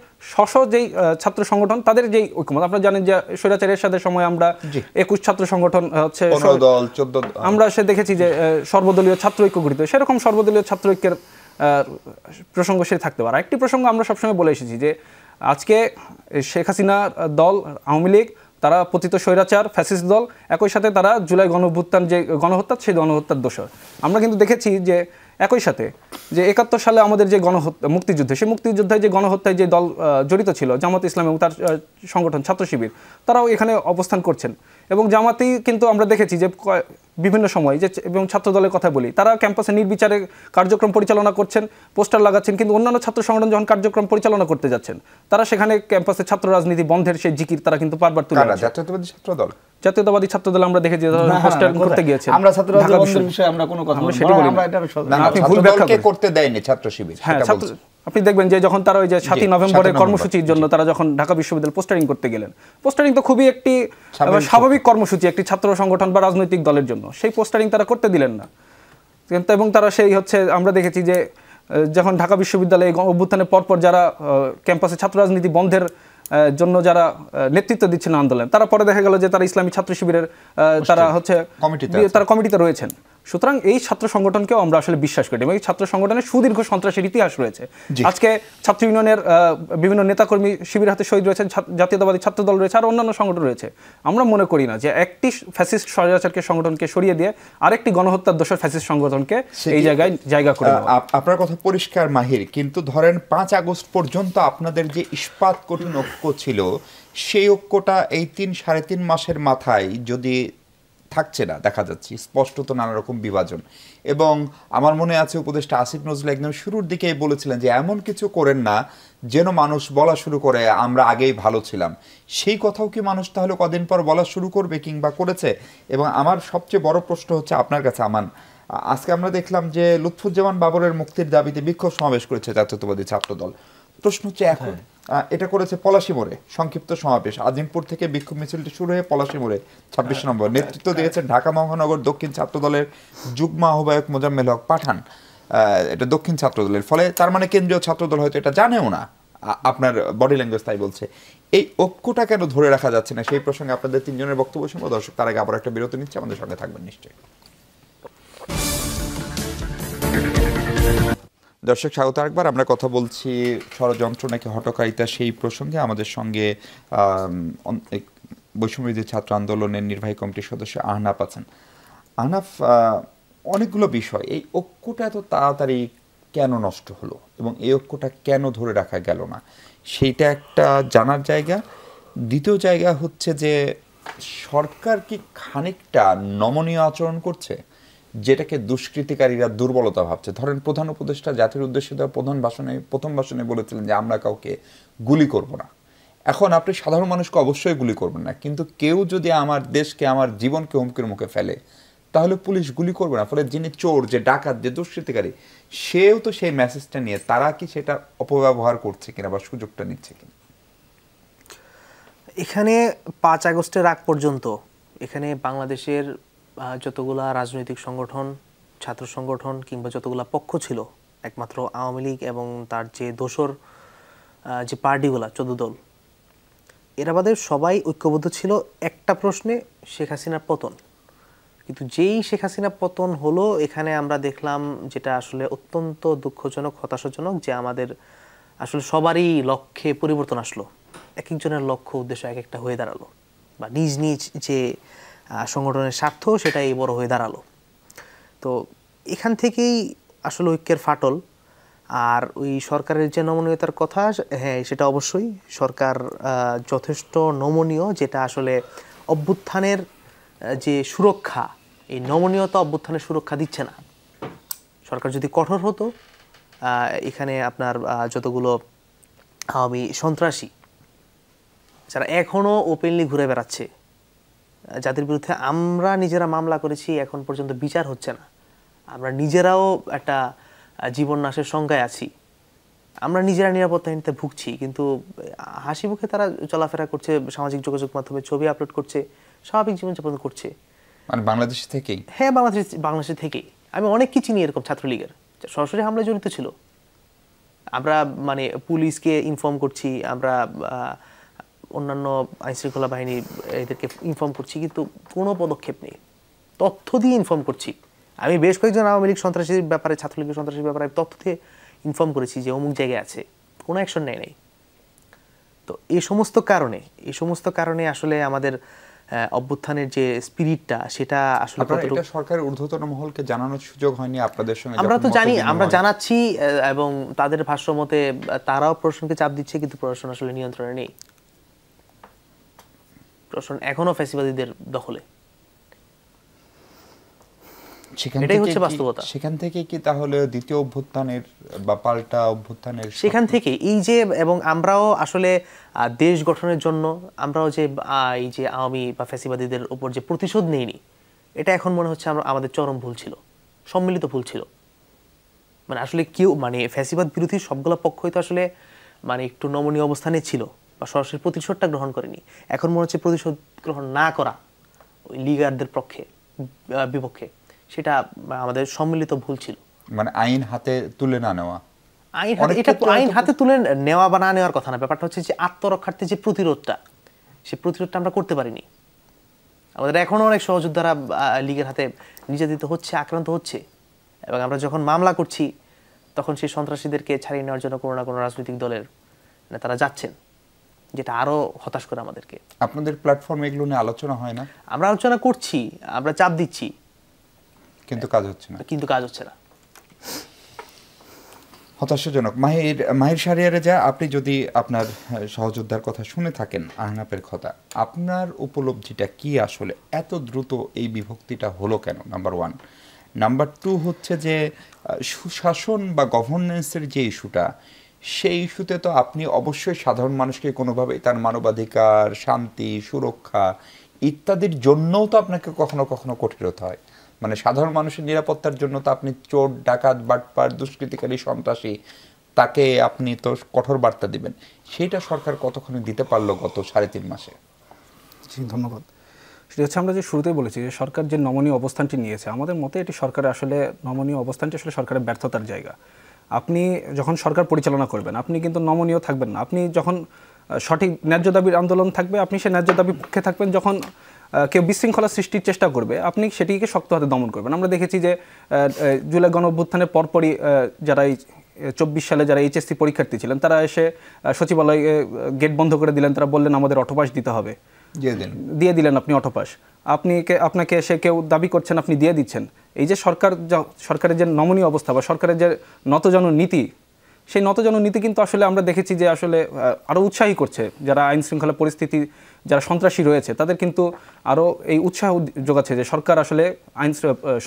যেই ছাত্র সংগঠন তাদের যেই ঐক্যমত, আপনারা জানেন যে স্বৈরাচারের সাথে সময় আমরা 21 ছাত্র সংগঠন হচ্ছে আমরা সে দেখেছি যে সর্বদলীয় ছাত্র ঐক্য গঠিত, সেরকম সর্বদলীয় ছাত্র ঐক্যের প্রসঙ্গ সে থাকতে পারে। একটি প্রসঙ্গ আমরা সবসময় বলে এসেছি যে আজকে শেখ হাসিনা দল, আওয়ামী লীগ, তারা পতিত স্বৈরাচার ফ্যাসিস্ট দল, একই সাথে তারা জুলাই গণঅভ্যুত্থান যে গণহত্যা, সেই গণহত্যার দোষর। আমরা কিন্তু দেখেছি যে একই সাথে যে 71 সালে আমাদের যে মুক্তিযুদ্ধে, সেই মুক্তিযোদ্ধায় যে গণহত্যায় যে দল জড়িত ছিল জামাত ইসলাম এবং তার সংগঠন ছাত্র শিবির, তারাও এখানে অবস্থান করছেন। এবং জামাতি কিন্তু আমরা দেখেছি যে বিভিন্ন সময় যে, এবং ছাত্র দলের কথা বলি, তারা ক্যাম্পাসে নির্বিচারে কার্যক্রম পরিচালনা করছেন, পোস্টার লাগাচ্ছেন, কিন্তু অন্যান্য ছাত্র সংগঠন যখন কার্যক্রম পরিচালনা করতে যাচ্ছেন, তারা সেখানে ক্যাম্পাসে ছাত্র রাজনীতি বন্ধের সেই জিকির তারা কিন্তু বারবার তুলে ধরেন। জাতীয়তাবাদী ছাত্র দল আমরা দেখেছি পোস্টার করতে গিয়েছে। আমরা ছাত্র রাজনীতির বিষয়ে আমরা কোনো কথা বলি না, আমরা এটা আপনি ভুল ব্যাখ্যা করতে দেয়নি ছাত্র শিবির। হ্যাঁ, আপনি দেখবেন যে যখন তারা ওই যে 7 নভেম্বরের কর্মসূচির জন্য তারা যখন ঢাকা বিশ্ববিদ্যালয়ে পোস্টারিং করতে গেলেন, পোস্টারিং তো খুবই একটি স্বাভাবিক কর্মসূচি একটি ছাত্র সংগঠন বা রাজনৈতিক দলের জন্য, সেই পোস্টারিং তারা করতে দিলেন না। এবং তারা সেই হচ্ছে আমরা দেখেছি যে যখন ঢাকা বিশ্ববিদ্যালয়ে অভ্যুত্থানের পরপর যারা ক্যাম্পাসে ছাত্র রাজনীতি বন্ধের জন্য যারা নেতৃত্ব দিচ্ছেন আন্দোলন, তারা পরে দেখা গেল যে তারা ইসলামী ছাত্র শিবিরের তারা হচ্ছে তারা কমিটিতে রয়েছেন। সুতরাং এই ছাত্র সংগঠনকেও আমরা আসলে বিশ্বাস করি এবং এই ছাত্র সংগঠনের সুদীর্ঘ সন্ত্রাসের ইতিহাস রয়েছে। আজকে ছাত্র ইউনিয়নের বিভিন্ন নেতাকর্মী শিবির হাতে শহীদ রয়েছেন, জাতীয়তাবাদী ছাত্র দল রয়েছে, আর অন্যান্য সংগঠন রয়েছে। আমরা মনে করি না যে একটি ফ্যাসিস্ট স্বৈরাচারকে সংগঠনকে সরিয়ে দিয়ে আরেকটি গণহত্যার দোষর ফ্যাসিস্ট সংগঠনকে এই জায়গা করে দেওয়া। আপনার কথা পরিষ্কার মাহির, কিন্তু ধরেন 5 আগস্ট পর্যন্ত আপনাদের যে ইস্পাত কঠিন ঐক্য ছিল, সেই ঐক্যটা এই 3-3.5 মাসের মাথায় যদি থাকছে না, দেখা যাচ্ছে স্পষ্টত নানা রকম বিভাজন। এবং আমার মনে আছে উপদেষ্টা আসিফ নজরুল একদম শুরুর দিকেই বলেছিলেন যে এমন কিছু করেন না যেন মানুষ বলা শুরু করে আমরা আগেই ভালো ছিলাম। সেই কথাও কি মানুষ তাহলে কদিন পর বলা শুরু করবে কিংবা করেছে? এবং আমার সবচেয়ে বড় প্রশ্ন হচ্ছে আপনার কাছে আমান, আজকে আমরা দেখলাম যে লুৎফুজ্জামান বাবরের মুক্তির দাবিতে বিক্ষোভ সমাবেশ করেছে জাতীয়তাবাদী ছাত্রদল। প্রশ্ন হচ্ছে এখন এটা করেছে পলাশী মোড়ে সংক্ষিপ্ত সমাবেশ, আজিমপুর থেকে বিক্ষোভ মিছিলটি শুরু হয়ে পলাশী মোড়ে 26 নম্বর। নেতৃত্ব দিয়েছেন ঢাকা মহানগর দক্ষিণ ছাত্র দলের যুগ্ম আহ্বায়ক মোজাম্মেল হক পাঠান, এটা দক্ষিণ ছাত্র দলের। ফলে তার মানে কেন্দ্রীয় ছাত্র দল হয়তো এটা জানেও না, আপনার বডি ল্যাঙ্গুয়েজ তাই বলছে। এই ঐক্যটা কেন ধরে রাখা যাচ্ছে না, সেই প্রসঙ্গে আপনাদের 3 জনের বক্তব্য শুনবো। দর্শক, তার আগে আবার একটা বিরতি নিচ্ছে, আমাদের সঙ্গে থাকবেন নিশ্চয়ই। দর্শক, স্বাগত আরেকবার। আমরা কথা বলছি ষড়যন্ত্র নাকি হঠকারিতা সেই প্রসঙ্গে। আমাদের সঙ্গে বৈষম্যবিরোধী ছাত্র আন্দোলনের নির্বাহী কমিটির সদস্য আহনাফ আছেন। আহনাফ, অনেকগুলো বিষয়, এই ঐক্যটা এত তাড়াতাড়ি কেন নষ্ট হলো এবং এই ঐক্যটা কেন ধরে রাখা গেল না, সেইটা একটা জানার জায়গা। দ্বিতীয় জায়গা হচ্ছে যে সরকার কি খানিকটা নমনীয় আচরণ করছে, যেটাকে দুষ্কৃতিকারীরা দুর্বলতা ভাবছে। ধরেন প্রধান উপদেষ্টা জাতির উদ্দেশ্যে দেওয়া প্রথম ভাষণে বলেছিলেন যে আমরা কাউকে গুলি করব না। এখন আপনি সাধারণ মানুষকে অবশ্যই গুলি করবেন না, কিন্তু কেউ যদি আমার দেশকে, আমার জীবনকে হুমকির মুখে ফেলে, তাহলে পুলিশ গুলি করবে না। ফলে যিনি চোর, যে ডাকাত, যে দুষ্কৃতিকারী, সেও তো সেই মেসেজটা নিয়ে তারা কি সেটা অপব্যবহার করছে কিনা বা সুযোগটা নিচ্ছে কিনা? এখানে 5 আগস্টের আগ পর্যন্ত এখানে বাংলাদেশের যতগুলা রাজনৈতিক সংগঠন, ছাত্র সংগঠন কিংবা যতগুলা পক্ষ ছিল, একমাত্র আওয়ামী লীগ এবং তার যে দোসর যে পার্টিগুলা 14 দল, এরা বাদে সবাই ঐক্যবদ্ধ ছিল একটা প্রশ্নে, শেখ হাসিনার পতন। কিন্তু যেই শেখ হাসিনা পতন হলো, এখানে আমরা দেখলাম যেটা আসলে অত্যন্ত দুঃখজনক, হতাশাজনক, যে আমাদের আসলে সবারই লক্ষ্যে পরিবর্তন আসলো। এক একজনের লক্ষ্য উদ্দেশ্য এক একটা হয়ে দাঁড়ালো, বা নিজ নিজ যে সংগঠনের স্বার্থ সেটাই বড় হয়ে দাঁড়ালো। তো এখান থেকেই আসলে ঐক্যের ফাটল। আর ওই সরকারের যে নমনীয়তার কথা, হ্যাঁ সেটা অবশ্যই সরকার যথেষ্ট নমনীয়, যেটা আসলে অভ্যুত্থানের যে সুরক্ষা, এই নমনীয়তা অভ্যুত্থানের সুরক্ষা দিচ্ছে না। সরকার যদি কঠোর হতো, এখানে আপনার যতগুলো আওয়ামী সন্ত্রাসী যারা এখনও ওপেনলি ঘুরে বেড়াচ্ছে, যাদের বিরুদ্ধে আমরা নিজেরা মামলা করেছি, এখন পর্যন্ত বিচার হচ্ছে না, আমরা নিজেরাও একটা জীবন নাশের সংজ্ঞায় আছি, আমরা নিজেরা নিরাপত্তাহীনতায় ভুগছি, কিন্তু হাসি মুখে তারা চলাফেরা করছে, সামাজিক যোগাযোগ মাধ্যমে ছবি আপলোড করছে, স্বাভাবিক জীবনযাপন করছে। মানে বাংলাদেশ থেকেই? হ্যাঁ, বাংলাদেশ থেকেই। আমি অনেককে চিনি এরকম ছাত্রলীগের সরাসরি হামলায় জড়িত ছিল। আমরা মানে পুলিশকে ইনফর্ম করছি, আমরা অন্যান্য আইনশৃঙ্খলা বাহিনী এদেরকে ইনফর্ম করছি, কিন্তু কোনো পদক্ষেপ নেই। তথ্য দিয়ে ইনফর্ম করছি। আমি বেশ কয়েকজন আওয়ামী লীগ সন্ত্রাসীর ব্যাপারে, ছাত্রলীগের সন্ত্রাসীর ব্যাপারে তথ্য দিয়ে ইনফর্ম করেছি যে অমুক জায়গায় আছে, কোনো অ্যাকশন নেয় নাই। তো এই সমস্ত কারণে আসলে আমাদের অভ্যুত্থানের যে স্পিরিটটা, সেটা আসলে এটা সরকারের ঊর্ধ্বতন মহলকে জানানোর সুযোগ হয়নি আপনাদের সঙ্গে? আমরা তো জানি, আমরা জানাচ্ছি, এবং তাদের ভাষ্য মতে তারাও প্রশাসনকে চাপ দিচ্ছে, কিন্তু প্রশাসন আসলে নিয়ন্ত্রণে নেই। প্রশাসন এখনো ফ্যাসিবাদীদের দখলে। এটাই হচ্ছে বাস্তবতা। সেখান থেকে কি তাহলে দ্বিতীয় অভ্যুত্থানের বা পাল্টা অভ্যুত্থানের সেখান থেকে এই যে, এবং আমরাও আসলে দেশ গঠনের জন্য আমরাও যে এই যে আওয়ামী বা ফ্যাসিবাদীদের উপর যে প্রতিশোধ নেইনি, এটা এখন মনে হচ্ছে আমাদের চরম ভুল ছিল, সম্মিলিত ভুল ছিল। মানে আসলে কেউ মানে ফ্যাসিবাদ বিরোধী সবগুলো পক্ষই তো আসলে মানে একটু নমনীয় অবস্থানে ছিল বা সরাসরি প্রতিশোধটা গ্রহণ করেনি। এখন মনে হচ্ছে প্রতিশোধ গ্রহণ না করা ওই লিগারদের বিপক্ষে, সেটা আমাদের সম্মিলিত ভুল ছিল। মানে আইন হাতে তুলে না নেওয়া। আইন হাতে তুলে নেওয়া বা না নেওয়ার কথা না, ব্যাপারটা হচ্ছে যে আত্মরক্ষার্থে যে প্রতিরোধটা, সেই প্রতিরোধটা আমরা করতে পারিনি। আমাদের এখনো অনেক সহযোদ্ধারা লীগের হাতে নির্যাতিত হচ্ছে, আক্রান্ত হচ্ছে, এবং আমরা যখন মামলা করছি তখন সেই সন্ত্রাসীদেরকে ছাড়িয়ে নেওয়ার জন্য কোনো না কোনো রাজনৈতিক দলের নেতারা যাচ্ছেন, যেটা আরো হতাশ করে আমাদেরকে। আপনাদের প্ল্যাটফর্মে এগুলো নিয়ে আলোচনা হয় না? আমরা আলোচনা করছি, আমরা চাপ দিচ্ছি, কিন্তু কাজ হচ্ছে না। হতাশাজনক। মাহির শাহরিয়ারে যা, আপনি যদি আপনার সহযোদ্ধার কথা শুনে থাকেন, আহনাফের কথা, আপনার উপলব্ধিটা কি আসলে? এত দ্রুত এই বিভক্তিটা হলো কেন? নাম্বার 1। নাম্বার 2 হচ্ছে যে সুশাসন বা গভর্নেন্সের যে ইস্যুটা, সেই ইস্যুতে তো আপনি অবশ্যই সাধারণ মানুষকে কোনোভাবেই তার মানবাধিকার, শান্তি, সুরক্ষা ইত্যাদির জন্যও তো আপনাকে কখনো কখনো কঠিন হতে হয়। মানে সাধারণ মানুষের নিরাপত্তার জন্য তো আপনি চোর, ডাকাত, বাটপার, দুষ্কৃতিকারী, সন্ত্রাসী, তাকে আপনি তো কঠোর বার্তা দিবেন। সেটা সরকার কতক্ষণে দিতে পারলো গত 3.5 মাসে? জি, ধন্যবাদ। সেটা হচ্ছে আমরা যে শুরুতেই বলেছি যে সরকার যে নমনীয় অবস্থানটি নিয়েছে, আমাদের মতে এটি সরকারের আসলে নমনীয় অবস্থানটি আসলে সরকারের ব্যর্থতার জায়গা। আপনি যখন সরকার পরিচালনা করবেন, আপনি কিন্তু নমনীয় থাকবেন না। আপনি যখন সঠিক ন্যায্য দাবির আন্দোলন থাকবে, আপনি সে ন্যায্য দাবির পক্ষে থাকবেন। যখন কেউ বিশৃঙ্খলা সৃষ্টির চেষ্টা করবে, আপনি সেটিকে শক্ত হাতে দমন করবেন। আমরা দেখেছি যে জুলাই গণঅভ্যুত্থানের পরপরই যারা 24 সালে যারা এইচএসসি পরীক্ষার্থী ছিলেন, তারা এসে সচিবালয়ে গেট বন্ধ করে দিলেন। তারা বললেন আমাদের অটোপাস দিতে হবে, দিয়ে দিলেন আপনি অটোপাস। আপনাকে এসে কেউ দাবি করছেন, আপনি দিয়ে দিচ্ছেন। এই যে সরকারের যে নমনীয় অবস্থা বা সরকারের যে নতজন নীতি, সেই নতজন নীতি কিন্তু আসলে আমরা দেখেছি যে আসলে আরও উৎসাহী করছে যারা আইন শৃঙ্খলা পরিস্থিতি, যারা সন্ত্রাসী রয়েছে, তাদের কিন্তু আরও এই উৎসাহ যোগাচ্ছে যে সরকার আসলে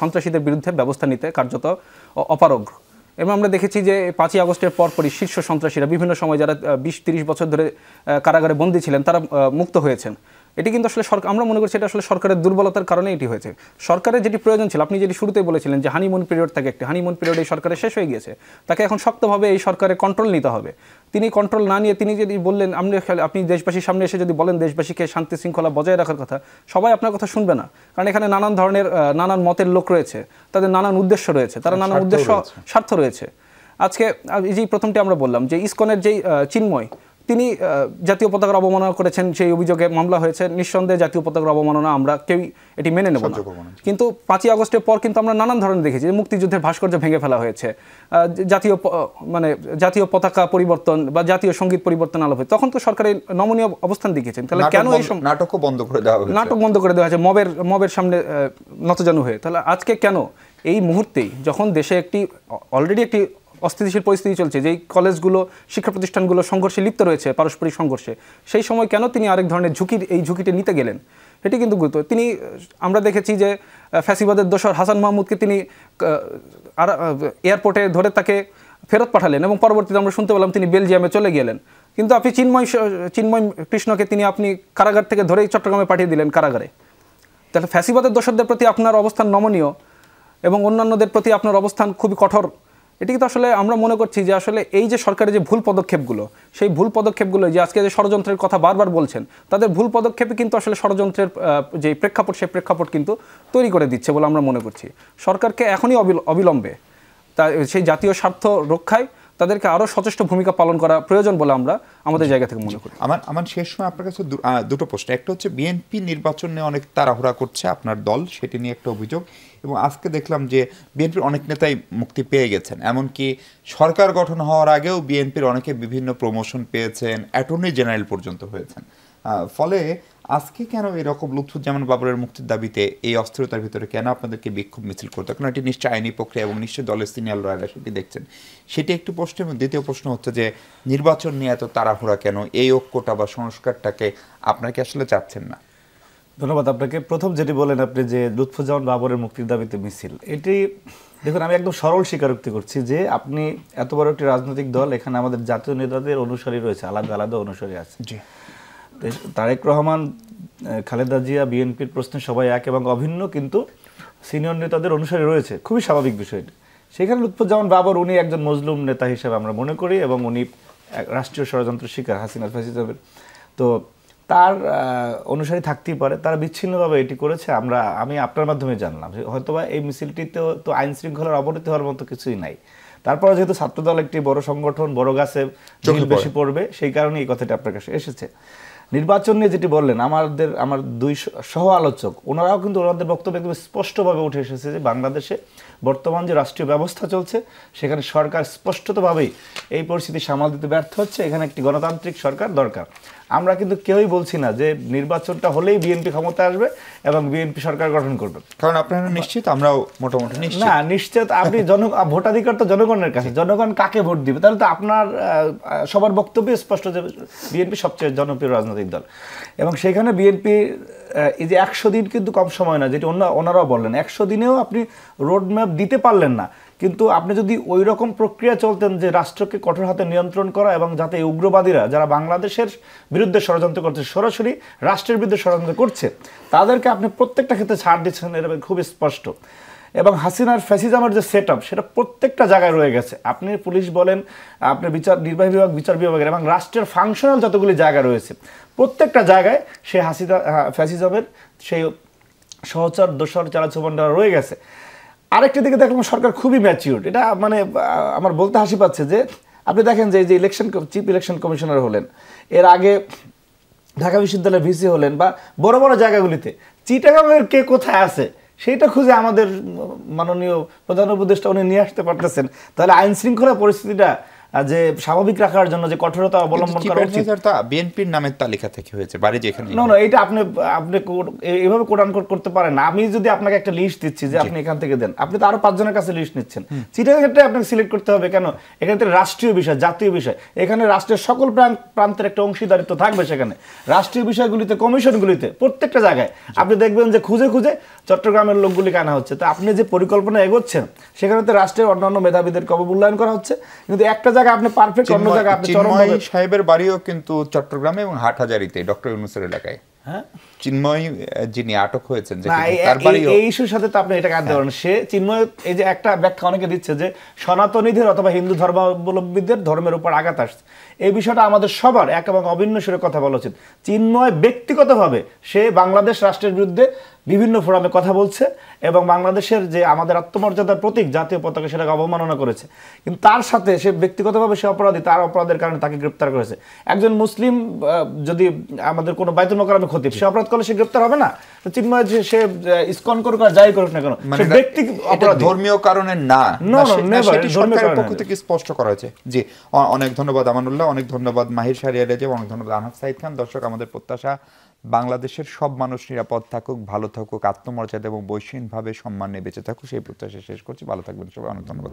সন্ত্রাসীদের বিরুদ্ধে ব্যবস্থা নিতে কার্যত অপারগ। এবং আমরা দেখেছি যে 5ই আগস্টের পরপরই শীর্ষ সন্ত্রাসীরা বিভিন্ন সময় যারা 20-30 বছর ধরে কারাগারে বন্দী ছিলেন, তারা মুক্ত হয়েছেন। এটি কিন্তু আসলে আমরা মনে করছি এটা আসলে সরকারের দুর্বলতার কারণে এটি হয়েছে। সরকারের যেটি প্রয়োজন ছিল, আপনি যেটি শুরুতেই বলেছিলেন যে হানিমুন পিরিয়ড থাকে, একটি হানিমুন পিরিয়ড এই সরকারের শেষ হয়ে গিয়েছে। তাকে এখন শক্তভাবে এই সরকারের কন্ট্রোল নিতে হবে। তিনি কন্ট্রোল না নিয়ে তিনি যদি বললেন, আপনি দেশবাসীর সামনে এসে যদি বলেন দেশবাসীকে শান্তি শৃঙ্খলা বজায় রাখার কথা, সবাই আপনার কথা শুনবে না। কারণ এখানে নানান ধরনের নানান মতের লোক রয়েছে, তাদের নানান উদ্দেশ্য রয়েছে, তারা নানান উদ্দেশ্য স্বার্থ রয়েছে। আজকে যেই প্রথমটি আমরা বললাম যে ইসকনের যেই চিন্ময়, তিনি জাতীয় পতাকার অবমাননা করেছেন, সেই অভিযোগে মামলা হয়েছে। নিঃসন্দেহে জাতীয় পতাকার অবমাননা আমরা কেউই এটি মেনে নেব না। কিন্তু 5ই আগস্টের পর কিন্তু আমরা নানান ধরনের দেখেছি যে মুক্তিযুদ্ধের ভাস্কর্য ভেঙে ফেলা হয়েছে, জাতীয় পতাকা পরিবর্তন বা জাতীয় সঙ্গীত পরিবর্তন আলাপ হয়েছে। তখন তো সরকারের নমনীয় অবস্থান দেখিয়েছেন। তাহলে কেন এই নাটক বন্ধ করে দেওয়া হয়েছে? নাটক বন্ধ করে দেওয়া হয়েছে মবের সামনে নতজানু হয়ে। তাহলে আজকে কেন এই মুহূর্তেই, যখন দেশে অলরেডি একটি অস্থিতিশীল পরিস্থিতি চলছে, যেই কলেজগুলো, শিক্ষা প্রতিষ্ঠানগুলো সংঘর্ষে লিপ্ত রয়েছে, পারস্পরিক সংঘর্ষে, সেই সময় কেন তিনি আরেক ধরনের এই ঝুঁকিটা নিতে গেলেন? এটি কিন্তু গুরুত্ব। আমরা দেখেছি যে ফ্যাসিবাদের দোসর হাসান মাহমুদকে তিনি এয়ারপোর্টে ধরে তাকে ফেরত পাঠালেন, এবং পরবর্তীতে আমরা শুনতে পেলাম তিনি বেলজিয়ামে চলে গেলেন। কিন্তু আপনি চিন্ময় কৃষ্ণকে আপনি কারাগার থেকে ধরেই চট্টগ্রামে পাঠিয়ে দিলেন কারাগারে। তাহলে ফ্যাসিবাদের দোসরদের প্রতি আপনার অবস্থান নমনীয়, এবং অন্যান্যদের প্রতি আপনার অবস্থান খুবই কঠোর, এটি কিন্তু আসলে আমরা মনে করছি যে আসলে এই যে সরকারের যে ভুল পদক্ষেপগুলো, সেই ভুল পদক্ষেপগুলো যে আজকে যে ষড়যন্ত্রের কথা বারবার বলছেন, তাদের ভুল পদক্ষেপে কিন্তু আসলে ষড়যন্ত্রের যে প্রেক্ষাপট, সেই প্রেক্ষাপট কিন্তু তৈরি করে দিচ্ছে বলে আমরা মনে করছি। সরকারকে এখনই অবিলম্বে তা সেই জাতীয় স্বার্থ রক্ষায় তাদেরকে আরও সচেষ্ট ভূমিকা পালন করা প্রয়োজন বলে আমরা আমাদের জায়গা থেকে মনে করি। আমার শেষ সময় আপনার কাছে দুটো প্রশ্ন। একটা হচ্ছে বিএনপি নির্বাচন নিয়ে অনেক তাড়াহুড়া করছে আপনার দল, সেটি নিয়ে একটা অভিযোগ, এবং আজকে দেখলাম যে বিএনপির অনেক নেতাই মুক্তি পেয়ে গেছেন, এমনকি সরকার গঠন হওয়ার আগেও বিএনপির অনেকে বিভিন্ন প্রমোশন পেয়েছেন, অ্যাটর্নি জেনারেল পর্যন্ত হয়েছেন। ফলে আজকে কেন এরকম লুৎফুজ্জামান বাবরের মুক্তির দাবিতে এই অস্থিরতার ভিতরে কেন আপনাদেরকে বিক্ষোভ মিছিল করতে, কারণ এটি নিশ্চয়ই আইনি প্রক্রিয়া এবং নিশ্চয়ই দলের সিনিয়র লয়াররা সেটি দেখছেন, সেটি একটু প্রশ্ন। এবং দ্বিতীয় প্রশ্ন হচ্ছে যে নির্বাচন নিয়ে এত তাড়াহুড়া কেন, এই ঐক্যটা বা সংস্কারটাকে আপনারা কি আসলে চাচ্ছেন না? ধন্যবাদ আপনাকে। প্রথম যেটি বলেন আপনি যে লুৎফুজ্জামান বাবরের মুক্তির দাবিতে মিছিল, এটি দেখুন আমি একদম সরল স্বীকারোক্তি করছি যে আপনি এত বড় একটি রাজনৈতিক দল, এখানে আমাদের জাতীয় নেতাদের অনুসারী রয়েছে, আলাদা আলাদা অনুসারী আছে। জি, তারেক রহমান, খালেদা জিয়া, বিএনপির প্রশ্নে সবাই এক এবং অভিন্ন, কিন্তু সিনিয়র নেতাদের অনুসারী রয়েছে, খুবই স্বাভাবিক বিষয়টি। সেখানে লুৎফুজ্জামান বাবর উনি একজন মজলুম নেতা হিসেবে আমরা মনে করি, এবং উনি রাষ্ট্রীয় ষড়যন্ত্রের শিকার হাসিনা ফ্যাসিজমের, তো তার অনুসারী থাকতেই পারে, তারা বিচ্ছিন্নভাবে এটি করেছে। আমি আপনার মাধ্যমে জানলাম, হয়তোবা এই মিছিলটিতেও তো আইন শৃঙ্খলার অবনতি হওয়ার মতো কিছুই নাই। তারপরে যেহেতু ছাত্রদল একটি বড় সংগঠন, বড় গাছে বেশি পড়বে, সেই কারণে এই কথাটি আপনার কাছে এসেছে। নির্বাচন নিয়ে যেটি বললেন, আমার দুই সহ আলোচক ওনারাও কিন্তু ওনাদের বক্তব্য একদম স্পষ্টভাবে উঠে এসেছে যে বাংলাদেশে বর্তমান যে রাষ্ট্রীয় ব্যবস্থা চলছে, সেখানে সরকার স্পষ্টতভাবেই এই পরিস্থিতি সামাল দিতে ব্যর্থ হচ্ছে, এখানে একটি গণতান্ত্রিক সরকার দরকার। আমরা কিন্তু কেউই বলছি না যে নির্বাচনটা হলেই বিএনপি ক্ষমতা আসবে এবং বিএনপি সরকার গঠন করবে, কারণ আপনারা নিশ্চিত, আমরাও মোটামুটি নিশ্চিত না। নিশ্চিত আপনি ভোটাধিকার তো জনগণের কাছে, জনগণ কাকে ভোট দিবে, তাহলে তো আপনার সবার বক্তব্য স্পষ্ট যে বিএনপি সবচেয়ে জনপ্রিয় রাজনৈতিক দল, এবং সেখানে বিএনপি এই যে 100 দিন কিন্তু কম সময় না, যেটি ওনারাও বললেন, 100 দিনেও আপনি রোড ম্যাপ দিতে পারলেন না। কিন্তু আপনি যদি ওই রকম প্রক্রিয়া চলতেন যে রাষ্ট্রকে কঠোর হাতে নিয়ন্ত্রণ করা, এবং যাতে উগ্রবাদীরা যারা বাংলাদেশের বিরুদ্ধে ষড়যন্ত্র করছে, সরাসরি রাষ্ট্রের বিরুদ্ধে ষড়যন্ত্র করছে, তাদেরকে আপনি প্রত্যেকটা ক্ষেত্রে ছাড় দিচ্ছেন, এটা খুব স্পষ্ট। এবং হাসিনার ফ্যাসিজমের যে সেট আপ, সেটা প্রত্যেকটা জায়গায় রয়ে গেছে। আপনি পুলিশ বলেন, আপনি নির্বাহী বিভাগ, বিচার বিভাগের, এবং রাষ্ট্রের ফাংশনাল যতগুলি জায়গা রয়েছে, প্রত্যেকটা জায়গায় সেই ফ্যাসিজমের সেই সহচর দোসর চালাচবনটা রয়ে গেছে। আরেকটি দিকে দেখলাম সরকার খুবই ম্যাচিউরড, এটা মানে আমার বলতে হাসি পাচ্ছে যে আপনি দেখেন যে চিফ ইলেকশন কমিশনার হলেন, এর আগে ঢাকা বিশ্ববিদ্যালয়ের ভিসি হলেন, বা বড় বড় জায়গাগুলিতে চিটাগাংয়ের কে কোথায় আছে সেইটা খুঁজে আমাদের মাননীয় প্রধান উপদেষ্টা উনি নিয়ে আসতে পারতেছেন। তাহলে আইন শৃঙ্খলা পরিস্থিতিটা যে স্বাভাবিক রাখার জন্য যে কঠোরতা অবলম্বন করা উচিত, বিএনপির নামের তালিকা থেকে হয়েছে, বাড়ি যেখানে না, এটা আপনি এইভাবে কোড আনকোড করতে পারেন না। আমি যদি আপনাকে একটা লিস্ট দিচ্ছি যে আপনি এখান থেকে দেন, আপনি তো আরো 5 জনের কাছে লিস্ট নিচ্ছেন, চিটাগাং ক্ষেত্রে আপনাকে সিলেক্ট করতে হবে কেন? এখানে তো রাষ্ট্রীয় বিষয়, জাতীয় বিষয়, এখানে রাষ্ট্রের সকল প্রান্তের একটা অংশীদারিত্ব থাকবে। সেখানে রাষ্ট্রীয় বিষয়গুলিতে, কমিশনগুলিতে, প্রত্যেকটা জায়গায় আপনি দেখবেন যে খুঁজে খুঁজে চট্টগ্রামের লোকগুলিকে আনা হচ্ছে। তো আপনি যে পরিকল্পনা এগোচ্ছেন, সেখানে তো রাষ্ট্রের অন্যান্য মেধাবীদেরকে অবমূল্যায়ন করা হচ্ছে, কিন্তু একটা আপনি পারফেক্ট, অন্য জায়গায় আপনি চিন্ময় সাহেবের বাড়িও কিন্তু চট্টগ্রামে এবং হাটহাজারীতে, ডক্টর ইউনূসের এলাকায়। হ্যাঁ, চিন্ময় যিনি আটক হয়েছেন, এই ইস্যুর সাথে তো আপনি এটা কাঁদতে পারেন। সে চিন্ময়, এই যে একটা ব্যাখ্যা অনেকে দিচ্ছে যে সনাতনীদের অথবা হিন্দু ধর্মাবলম্বীদের ধর্মের উপর আঘাত আসছে, এই বিষয়টা আমাদের সবার এক এবং অভিন্ন সুরে কথা বলা উচিত। চিন্ময় ব্যক্তিগতভাবে সে বাংলাদেশ রাষ্ট্রের বিরুদ্ধে বিভিন্ন ফোরামে কথা বলছে, এবং বাংলাদেশের যে আমাদের আত্মমর্যাদার প্রতীক জাতীয় পতাকা, সেটাকে অবমাননা করেছে। কিন্তু তার সাথে সে ব্যক্তিগতভাবে সে অপরাধী, তার অপরাধের কারণে তাকে গ্রেপ্তার করেছে। একজন মুসলিম যদি আমাদের কোনো বাইতুল মোকাররমে খতিব, সে অপরাধ করলে সে গ্রেপ্তার হবে না? তো চিন্ময় যে সে ইসকন করুক আর যাই করুক না কেন, সে ব্যক্তি অপরাধী, ধর্মীয় কারণে না, সেটি সরকারের পক্ষ থেকে স্পষ্ট করা হয়েছে। জি, অনেক ধন্যবাদ আমানুল্লাহ, অনেক ধন্যবাদ মাহির শাহরিয়ার রেজব, অনেক ধন্যবাদ আনহাফ সাইদ খান। দর্শক, আমাদের প্রত্যাশা বাংলাদেশের সব মানুষ নিরাপদ থাকুক, ভালো থাকুক, আত্মমর্যাদা এবং বৈশ্বিকভাবে সম্মান নিয়ে বেঁচে থাকুক, সেই প্রত্যাশা শেষ করছি। ভালো থাকবেন সবাই, অনেক ধন্যবাদ।